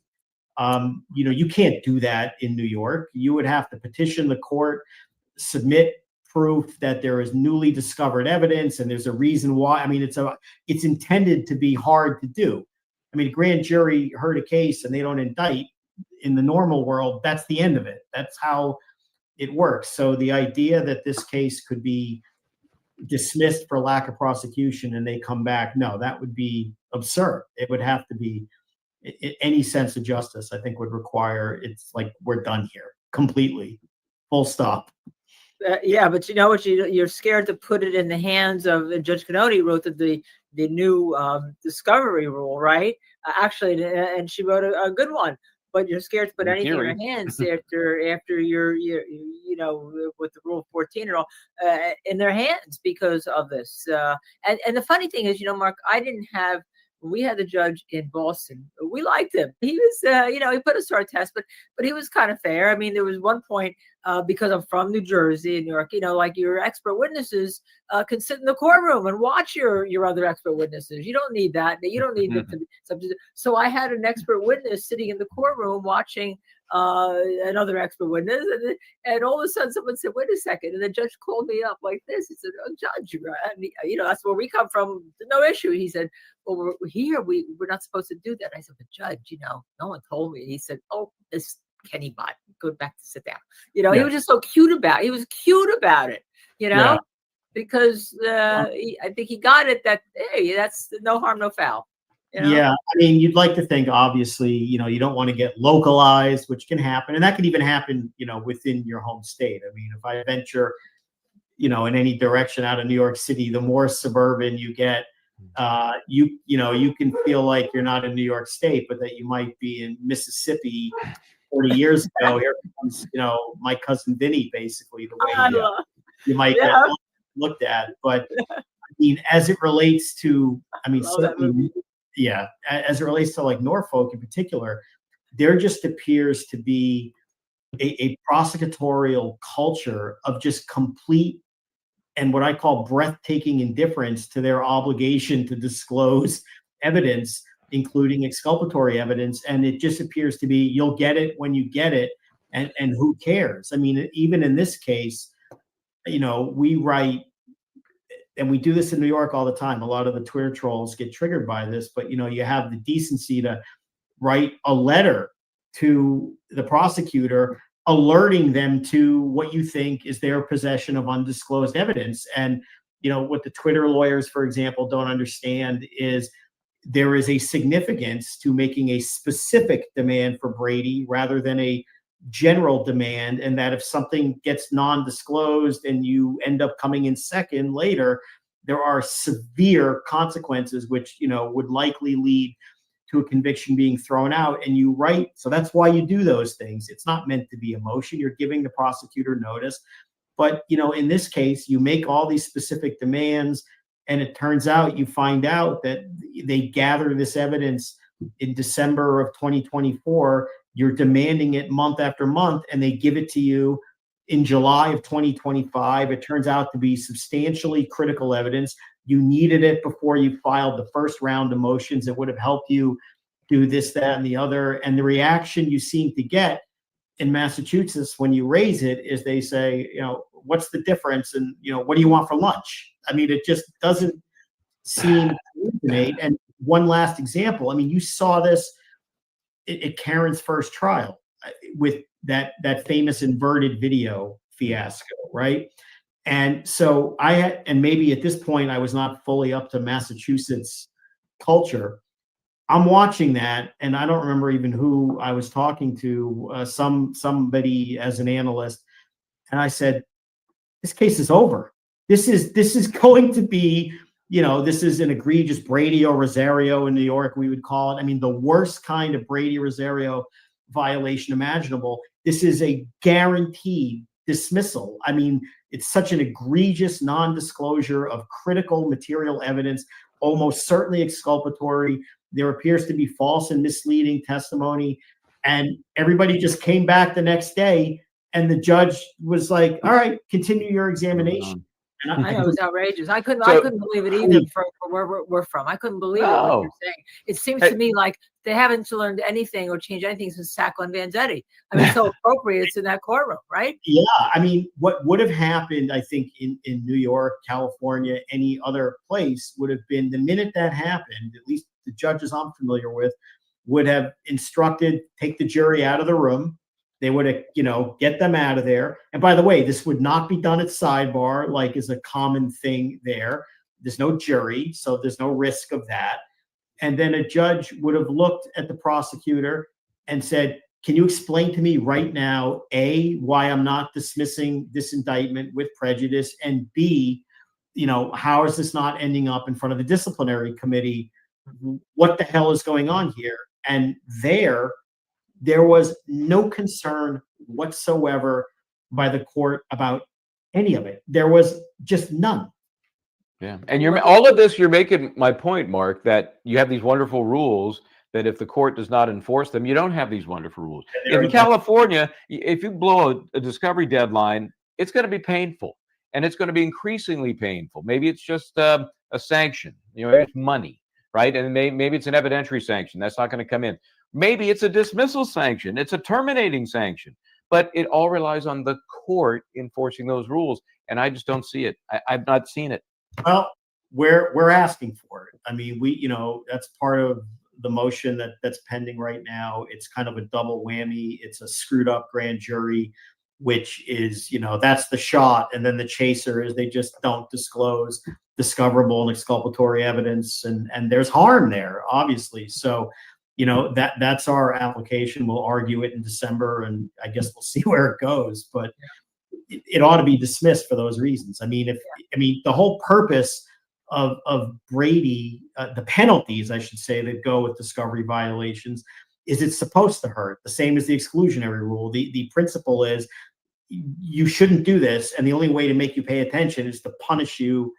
S6: You can't do that in New York. You would have to petition the court, submit proof that there is newly discovered evidence, and there's a reason why. I mean, it's intended to be hard to do. I mean, a grand jury heard a case and they don't indict. in the normal world, that's the end of it. That's how it works. So the idea that this case could be dismissed for lack of prosecution and they come back, no, that would be absurd. It would have to be any sense of justice, I think, would require, it's like, we're done here completely, full stop.
S5: Yeah, but you know what? You're scared to put it in the hands of Judge Canoni wrote the new discovery rule, right? Actually, and she wrote a good one. But you're scared to put anything in your hands after you're you know, with the Rule 14 and all in their hands because of this. And the funny thing is, you know, Mark, we had the judge in Boston. We liked him. He was, you know, he put us to our test, but he was kind of fair. I mean, there was one point because I'm from New Jersey and New York, you know, like your expert witnesses can sit in the courtroom and watch your other expert witnesses. You don't need that. You don't need them to be subject. So I had an expert witness sitting in the courtroom watching another expert witness, and all of a sudden someone said, "Wait a second," and the judge called me up like this. He said, "Oh, Judge, and, you know, that's where we come from. No issue." He said, "Well, we're here. We're not supposed to do that." I said, "But Judge, you know, no one told me." And he said, "Oh, this Kenny bot, go back to sit down." You know, he was just so cute about it. He was cute about it, you know, because I think he got it that, hey, that's no harm, no foul. You know?
S6: Yeah, I mean, you'd like to think, obviously, you know, you don't want to get localized, which can happen, and that could even happen, you know, within your home state. I mean, if I venture, you know, in any direction out of New York City, the more suburban you get, you know, you can feel like you're not in New York State, but that you might be in Mississippi 40 years ago. Here comes, you know, my cousin Vinny, basically, the way you might get looked at. But I mean, as it relates to, I mean, certainly. Yeah, as it relates to like Norfolk in particular, there just appears to be a prosecutorial culture of just complete and what I call breathtaking indifference to their obligation to disclose evidence, including exculpatory evidence. And it just appears to be, you'll get it when you get it, and who cares? I mean, even in this case, you know, we write, and we do this in New York all the time. A lot of the Twitter trolls get triggered by this, but you know, you have the decency to write a letter to the prosecutor alerting them to what you think is their possession of undisclosed evidence. And you know, what the Twitter lawyers, for example, don't understand is there is a significance to making a specific demand for Brady rather than a general demand, and that if something gets non-disclosed and you end up coming in second later, there are severe consequences which, you know, would likely lead to a conviction being thrown out. And you write, so that's why you do those things. It's not meant to be emotion. You're giving the prosecutor notice. But, you know, in this case, you make all these specific demands, and it turns out, you find out that they gather this evidence in December of 2024. You're demanding it month after month, and they give it to you in July of 2025. It turns out to be substantially critical evidence. You needed it before you filed the first round of motions. It would have helped you do this, that, and the other. And the reaction you seem to get in Massachusetts when you raise it is they say, you know, what's the difference? And, you know, what do you want for lunch? I mean, it just doesn't seem to resonate. And one last example, I mean, you saw this at Karen's first trial with that famous inverted video fiasco, right? And so and maybe at this point I was not fully up to Massachusetts culture. I'm watching that, and I don't remember even who I was talking to, somebody as an analyst, and I said, "This case is over. This is going to be." You know, this is an egregious Brady or Rosario in New York, we would call it. I mean, the worst kind of Brady Rosario violation imaginable. This is a guaranteed dismissal. I mean, it's such an egregious non-disclosure of critical material evidence, almost certainly exculpatory. There appears to be false and misleading testimony. And everybody just came back the next day, and the judge was like, "All right, continue your examination."
S5: And I know, it was outrageous. I couldn't believe it either from where we're from. I couldn't believe it, what you're saying. It seems to me like they haven't learned anything or changed anything since Sacco and Vanzetti. I mean, so appropriate it's in that courtroom, right? Yeah.
S6: I mean, what would have happened, I think, in New York, California, any other place would have been the minute that happened, at least the judges I'm familiar with, would have instructed, take the jury out of the room. They would have, get them out of there. And by the way, this would not be done at sidebar, like is a common thing there. There's no jury, so there's no risk of that. And then a judge would have looked at the prosecutor and said, can you explain to me right now, A, why I'm not dismissing this indictment with prejudice, and B, how is this not ending up in front of the disciplinary committee? What the hell is going on here? And there was no concern whatsoever by the court about any of it. There was just none.
S4: Yeah. And all of this, you're making my point, Mark, that you have these wonderful rules that if the court does not enforce them, you don't have these wonderful rules. In California, if you blow a discovery deadline, it's going to be painful, and it's going to be increasingly painful. Maybe it's just a sanction, it's money, right? And maybe it's an evidentiary sanction. That's not going to come in. Maybe it's a dismissal sanction. It's a terminating sanction. But it all relies on the court enforcing those rules, and I just don't see it. I've not seen it.
S6: Well, we're asking for it. I mean, that's part of the motion that's pending right now. It's kind of a double whammy. It's a screwed up grand jury, which is, that's the shot. And then the chaser is they just don't disclose discoverable and exculpatory evidence. And there's harm there, obviously. So, that's our application. We'll argue it in December, and I guess we'll see where it goes. But it ought to be dismissed for those reasons. I mean, the whole purpose of Brady, the penalties, I should say, that go with discovery violations, is it's supposed to hurt. The same as the exclusionary rule. The principle is you shouldn't do this, and the only way to make you pay attention is to punish you,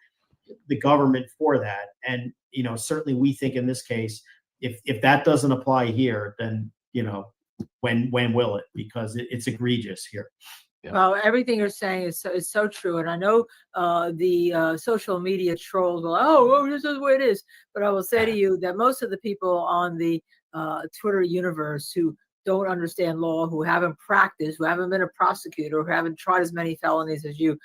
S6: the government, for that. And certainly we think in this case, if that doesn't apply here, then when will it? Because it's egregious here.
S4: Yeah.
S5: Well, everything you're saying is so true. And I know the social media trolls will, oh, this is the way it is. But I will say to you that most of the people on the Twitter universe who don't understand law, who haven't practiced, who haven't been a prosecutor, who haven't tried as many felonies as you,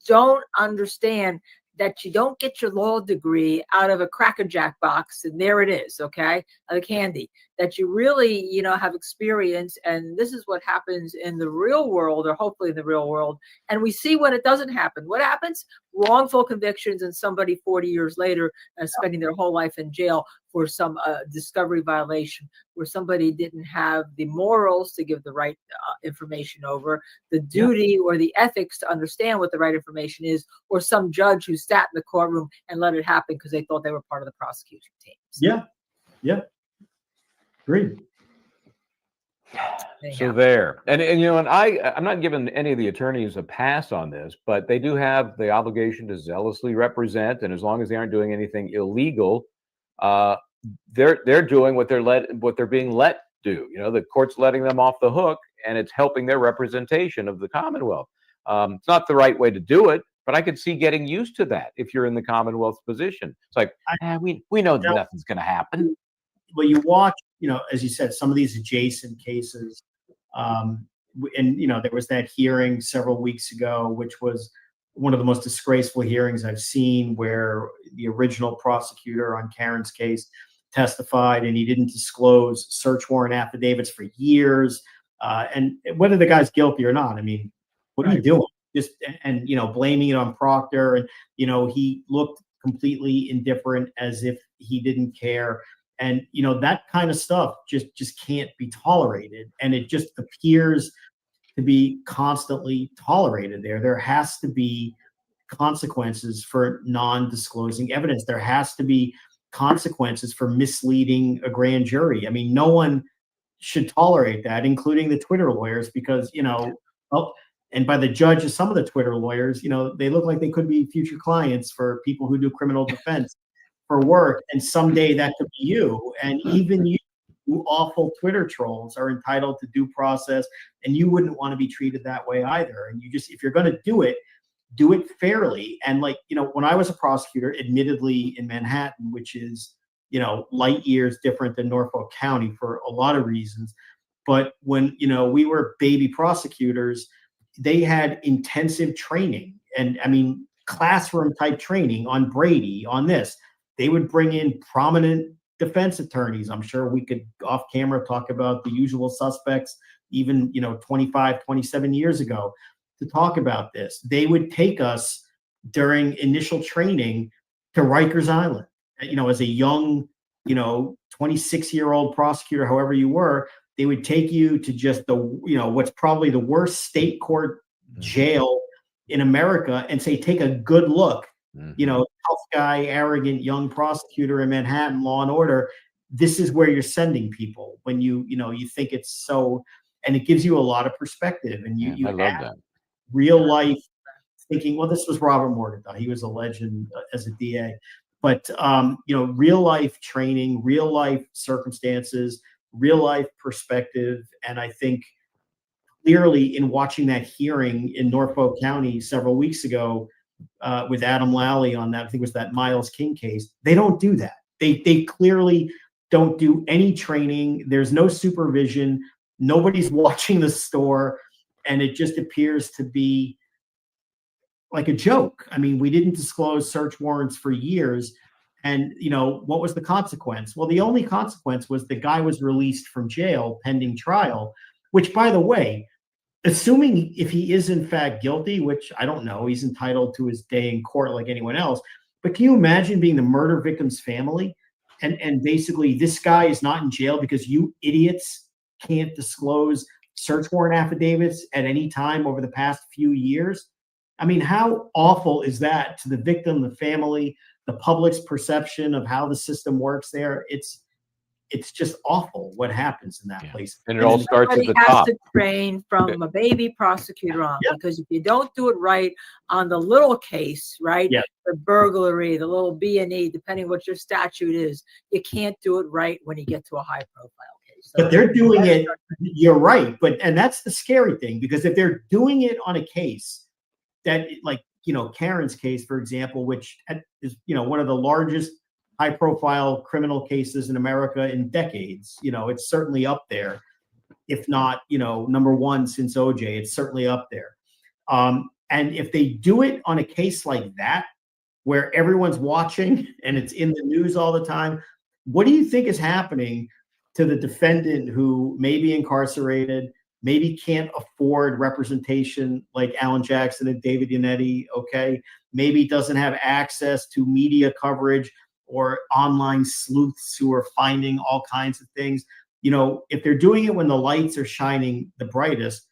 S5: don't understand that you don't get your law degree out of a Cracker Jack box and there it is, okay, the candy. That you really, have experience, and this is what happens in the real world, or hopefully in the real world. And we see when it doesn't happen. What happens? Wrongful convictions, and somebody 40 years later spending their whole life in jail for some discovery violation, where somebody didn't have the morals to give the right information over, the duty or the ethics to understand what the right information is, or some judge who sat in the courtroom and let it happen because they thought they were part of the prosecution team. So,
S6: yeah. Agreed.
S4: So there, and I'm not giving any of the attorneys a pass on this, but they do have the obligation to zealously represent, and as long as they aren't doing anything illegal, they're doing what they're being let do. The court's letting them off the hook, and it's helping their representation of the Commonwealth. It's not the right way to do it, but I could see getting used to that if you're in the Commonwealth's position. It's like, we know that nothing's going to happen.
S6: Well, you watch, as you said, some of these adjacent cases, and there was that hearing several weeks ago, which was one of the most disgraceful hearings I've seen, where the original prosecutor on Karen's case testified, and he didn't disclose search warrant affidavits for years. And whether the guy's guilty or not, I mean, what are you doing? Just and blaming it on Proctor, and he looked completely indifferent, as if he didn't care. And that kind of stuff just can't be tolerated, and it just appears to be constantly tolerated there. There has to be consequences for non-disclosing evidence. There has to be consequences for misleading a grand jury. I mean, no one should tolerate that, including the Twitter lawyers, because and by the judge of some of the Twitter lawyers, they look like they could be future clients for people who do criminal defense for work, and someday that could be you. And even you awful Twitter trolls are entitled to due process, and you wouldn't want to be treated that way either. And if you're going to do it fairly. And when I was a prosecutor, admittedly in Manhattan, which is light years different than Norfolk County for a lot of reasons, but when we were baby prosecutors, they had intensive training, and classroom type training on Brady, on this. They would bring in prominent defense attorneys. I'm sure we could off camera talk about the usual suspects, even, 25, 27 years ago, to talk about this. They would take us during initial training to Rikers Island, as a young, 26-year-old prosecutor, however you were. They would take you to just what's probably the worst state court jail in America and say, take a good look. Tough guy, arrogant young prosecutor in Manhattan, law and order. This is where you're sending people when you think it's so, and it gives you a lot of perspective. And you
S4: I love that.
S6: Real life thinking. Well, this was Robert Morgenthau. He was a legend as a DA, but real life training, real life circumstances, real life perspective. And I think clearly in watching that hearing in Norfolk County several weeks ago with Adam Lally on that, I think it was that Miles King case, they don't do that. They clearly don't do any training. There's no supervision. Nobody's watching the store. And it just appears to be like a joke. I mean, we didn't disclose search warrants for years. And, what was the consequence? Well, the only consequence was the guy was released from jail pending trial, which, by the way, assuming if he is in fact guilty, which I don't know, he's entitled to his day in court like anyone else. But can you imagine being the murder victim's family? And basically this guy is not in jail because you idiots can't disclose search warrant affidavits at any time over the past few years. I mean, how awful is that to the victim, the family, the public's perception of how the system works there? It's just awful what happens in that place.
S4: And it all starts at the
S5: has
S4: top.
S5: To train from a baby prosecutor on, because if you don't do it right on the little case, right, the burglary, the little B&E, depending what your statute is, you can't do it right when you get to a high profile case. So
S6: but they're doing it. You're right, and that's the scary thing, because if they're doing it on a case that, like, Karen's case, for example, which is, one of the largest high profile criminal cases in America in decades, it's certainly up there. If not, number one since OJ, it's certainly up there. And if they do it on a case like that, where everyone's watching and it's in the news all the time, what do you think is happening to the defendant who may be incarcerated, maybe can't afford representation like Alan Jackson and David Yannetti, okay? Maybe doesn't have access to media coverage or online sleuths who are finding all kinds of things. If they're doing it when the lights are shining the brightest,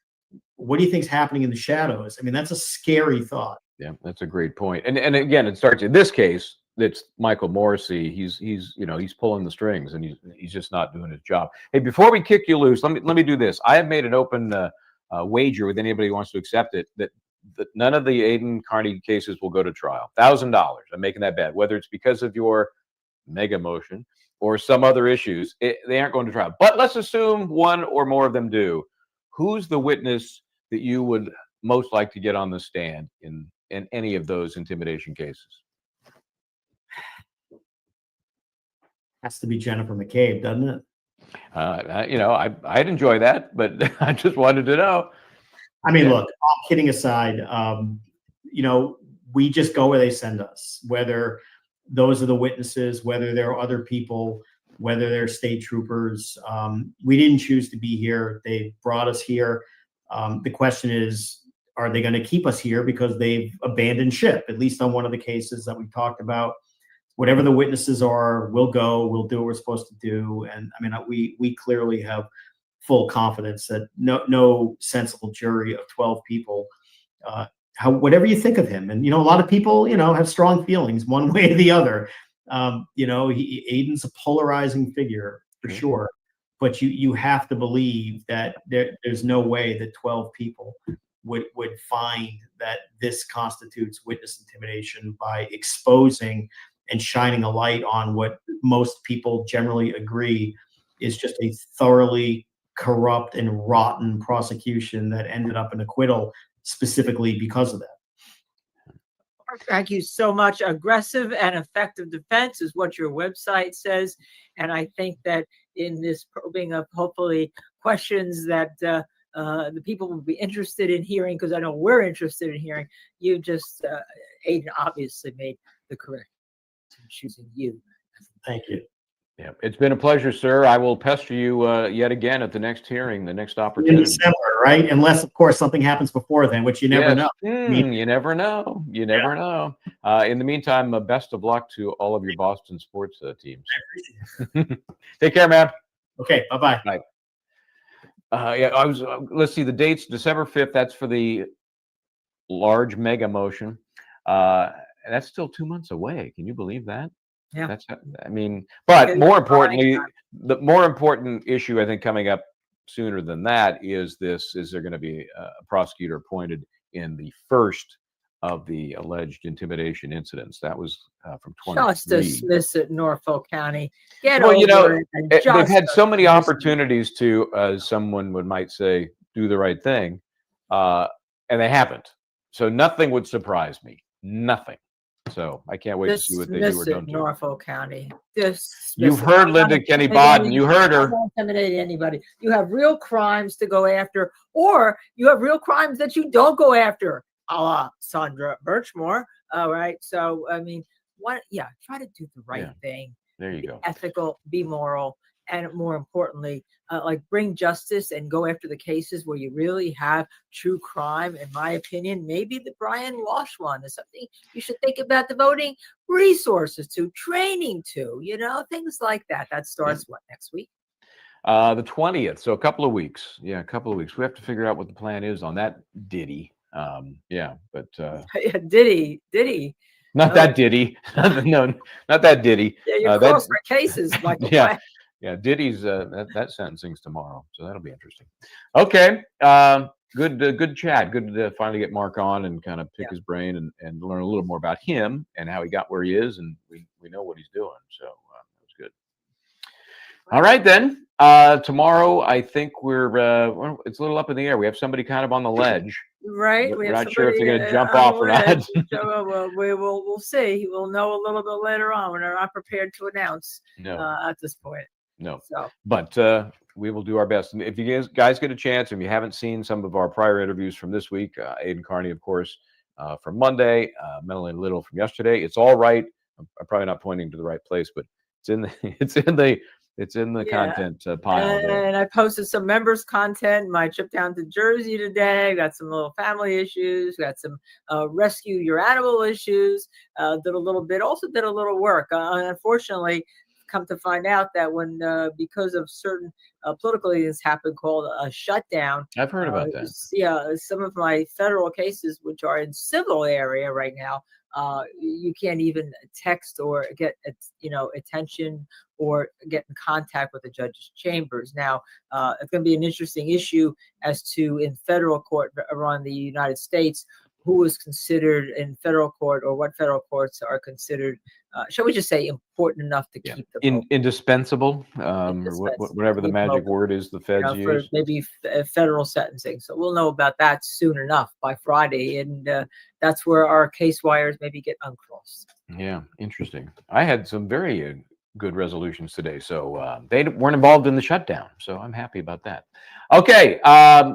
S6: what do you think's happening in the shadows? I mean, that's a scary thought.
S4: Yeah, that's a great point. And again, it starts in this case. It's Michael Morrissey. He's pulling the strings, and he's just not doing his job. Hey, before we kick you loose, let me do this. I have made an open wager with anybody who wants to accept it that none of the Aidan Kearney cases will go to trial. $1,000. I'm making that bet. Whether it's because of your mega motion or some other issues, they aren't going to trial. But let's assume one or more of them do. Who's the witness that you would most like to get on the stand in any of those intimidation cases?
S6: Has to be Jennifer McCabe, doesn't it?
S4: I'd enjoy that, but I just wanted to know.
S6: I mean, look, all kidding aside, we just go where they send us, whether those are the witnesses, whether there are other people, whether they're state troopers. We didn't choose to be here. They brought us here. The question is, are they going to keep us here because they've abandoned ship, at least on one of the cases that we talked about? Whatever the witnesses are, we'll go, we'll do what we're supposed to do. And I mean, we clearly have full confidence that no sensible jury of 12 people, whatever you think of him. And, a lot of people, have strong feelings one way or the other. Aidan's a polarizing figure for sure, but you have to believe that there's no way that 12 people would find that this constitutes witness intimidation by exposing and shining a light on what most people generally agree is just a thoroughly corrupt and rotten prosecution that ended up in acquittal specifically because of that.
S5: Thank you so much. Aggressive and effective defense is what your website says. And I think that in this probing of hopefully questions that the people will be interested in hearing, because I know we're interested in hearing, you just, Aidan obviously made the correct choosing you.
S6: Thank you.
S4: Yeah, it's been a pleasure, sir. I will pester you yet again at the next hearing, the next
S6: In
S4: opportunity.
S6: December, right? Unless, of course, something happens before then, which you never know.
S4: You never know. You never know. In the meantime, best of luck to all of your Boston sports teams. Take care, man.
S6: Okay, bye-bye.
S4: Bye. Yeah, I was. Let's see the dates. December 5th. That's for the large mega motion. And that's still 2 months away. Can you believe that?
S5: Yeah.
S4: That's. I mean, but more importantly, the more important issue I think coming up sooner than that is this: is there going to be a prosecutor appointed in the first of the alleged intimidation incidents? That was from 23.
S5: Just dismiss it, Norfolk County. Get
S4: Well,
S5: over it. And
S4: they've
S5: just
S4: had so many
S5: dismiss it.
S4: opportunities to, as someone might say, do the right thing, and they haven't. So nothing would surprise me. Nothing. So I can't wait to see what they do or
S5: Dismiss it,
S4: don't do.
S5: Norfolk County. Dismiss
S4: You've
S5: it.
S4: heard
S5: I'm
S4: Linda
S5: not
S4: Kenny
S5: intimidating
S4: Baden. You heard
S5: I'm
S4: her.
S5: not intimidating anybody. You have real crimes to go after, or you have real crimes that you don't go after. Sandra Birchmore. All right. So I mean, what? Yeah, try to do the right thing.
S4: There you
S5: Be
S4: go.
S5: ethical, be moral, and more importantly, like bring justice and go after the cases where you really have true crime. In my opinion, maybe the Brian Walsh one is something you should think about devoting resources to, training to, things like that. That starts what, next week?
S4: The 20th. So a couple of weeks. Yeah, a couple of weeks. We have to figure out what the plan is on that ditty. But
S5: Diddy.
S4: not that ditty. No, not that ditty.
S5: Yeah, you're close for cases, Michael.
S4: Yeah, Diddy's that sentencing's tomorrow, so that'll be interesting. Okay, good chat. Good to finally get Mark on and kind of pick his brain and learn a little more about him and how he got where he is, and we know what he's doing. So that was good. All right then. Tomorrow, I think it's a little up in the air. We have somebody kind of on the ledge.
S5: Right.
S4: We're not sure if they're going to jump off or not.
S5: So, we'll see. We'll know a little bit later on. We're not prepared to announce at this point.
S4: No.
S5: So.
S4: But we will do our best. And if you guys get a chance, and you haven't seen some of our prior interviews from this week, Aidan Kearney, of course, from Monday, Melanie Little from yesterday. It's all right. I'm probably not pointing to the right place, but it's in the content pile.
S5: And I posted some members content. My trip down to Jersey today. Got some little family issues. Got some rescue your animal issues. Did a little bit. Also did a little work. Unfortunately, come to find out that when because of certain political events happened called a shutdown.
S4: I've heard about that.
S5: Yeah, some of my federal cases, which are in civil area right now, you can't even text or get attention or get in contact with the judge's chambers. Now, it's going to be an interesting issue as to in federal court around the United States, who is considered in federal court or what federal courts are considered, shall we just say, important enough to keep them
S4: indispensable, or whatever the magic word is the feds use.
S5: For maybe federal sentencing. So we'll know about that soon enough by Friday. And that's where our case wires maybe get uncrossed.
S4: Yeah, interesting. I had some very good resolutions today. So they weren't involved in the shutdown. So I'm happy about that. Okay,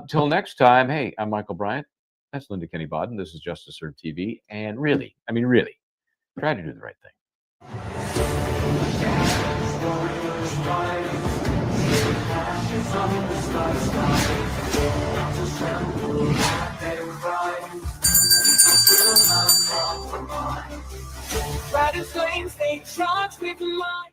S4: till next time. Hey, I'm Michael Bryant. That's Linda Kenny Baden. This is Justice Served TV. And really, try to do the right thing.
S3: Riding flames, they charge with mine.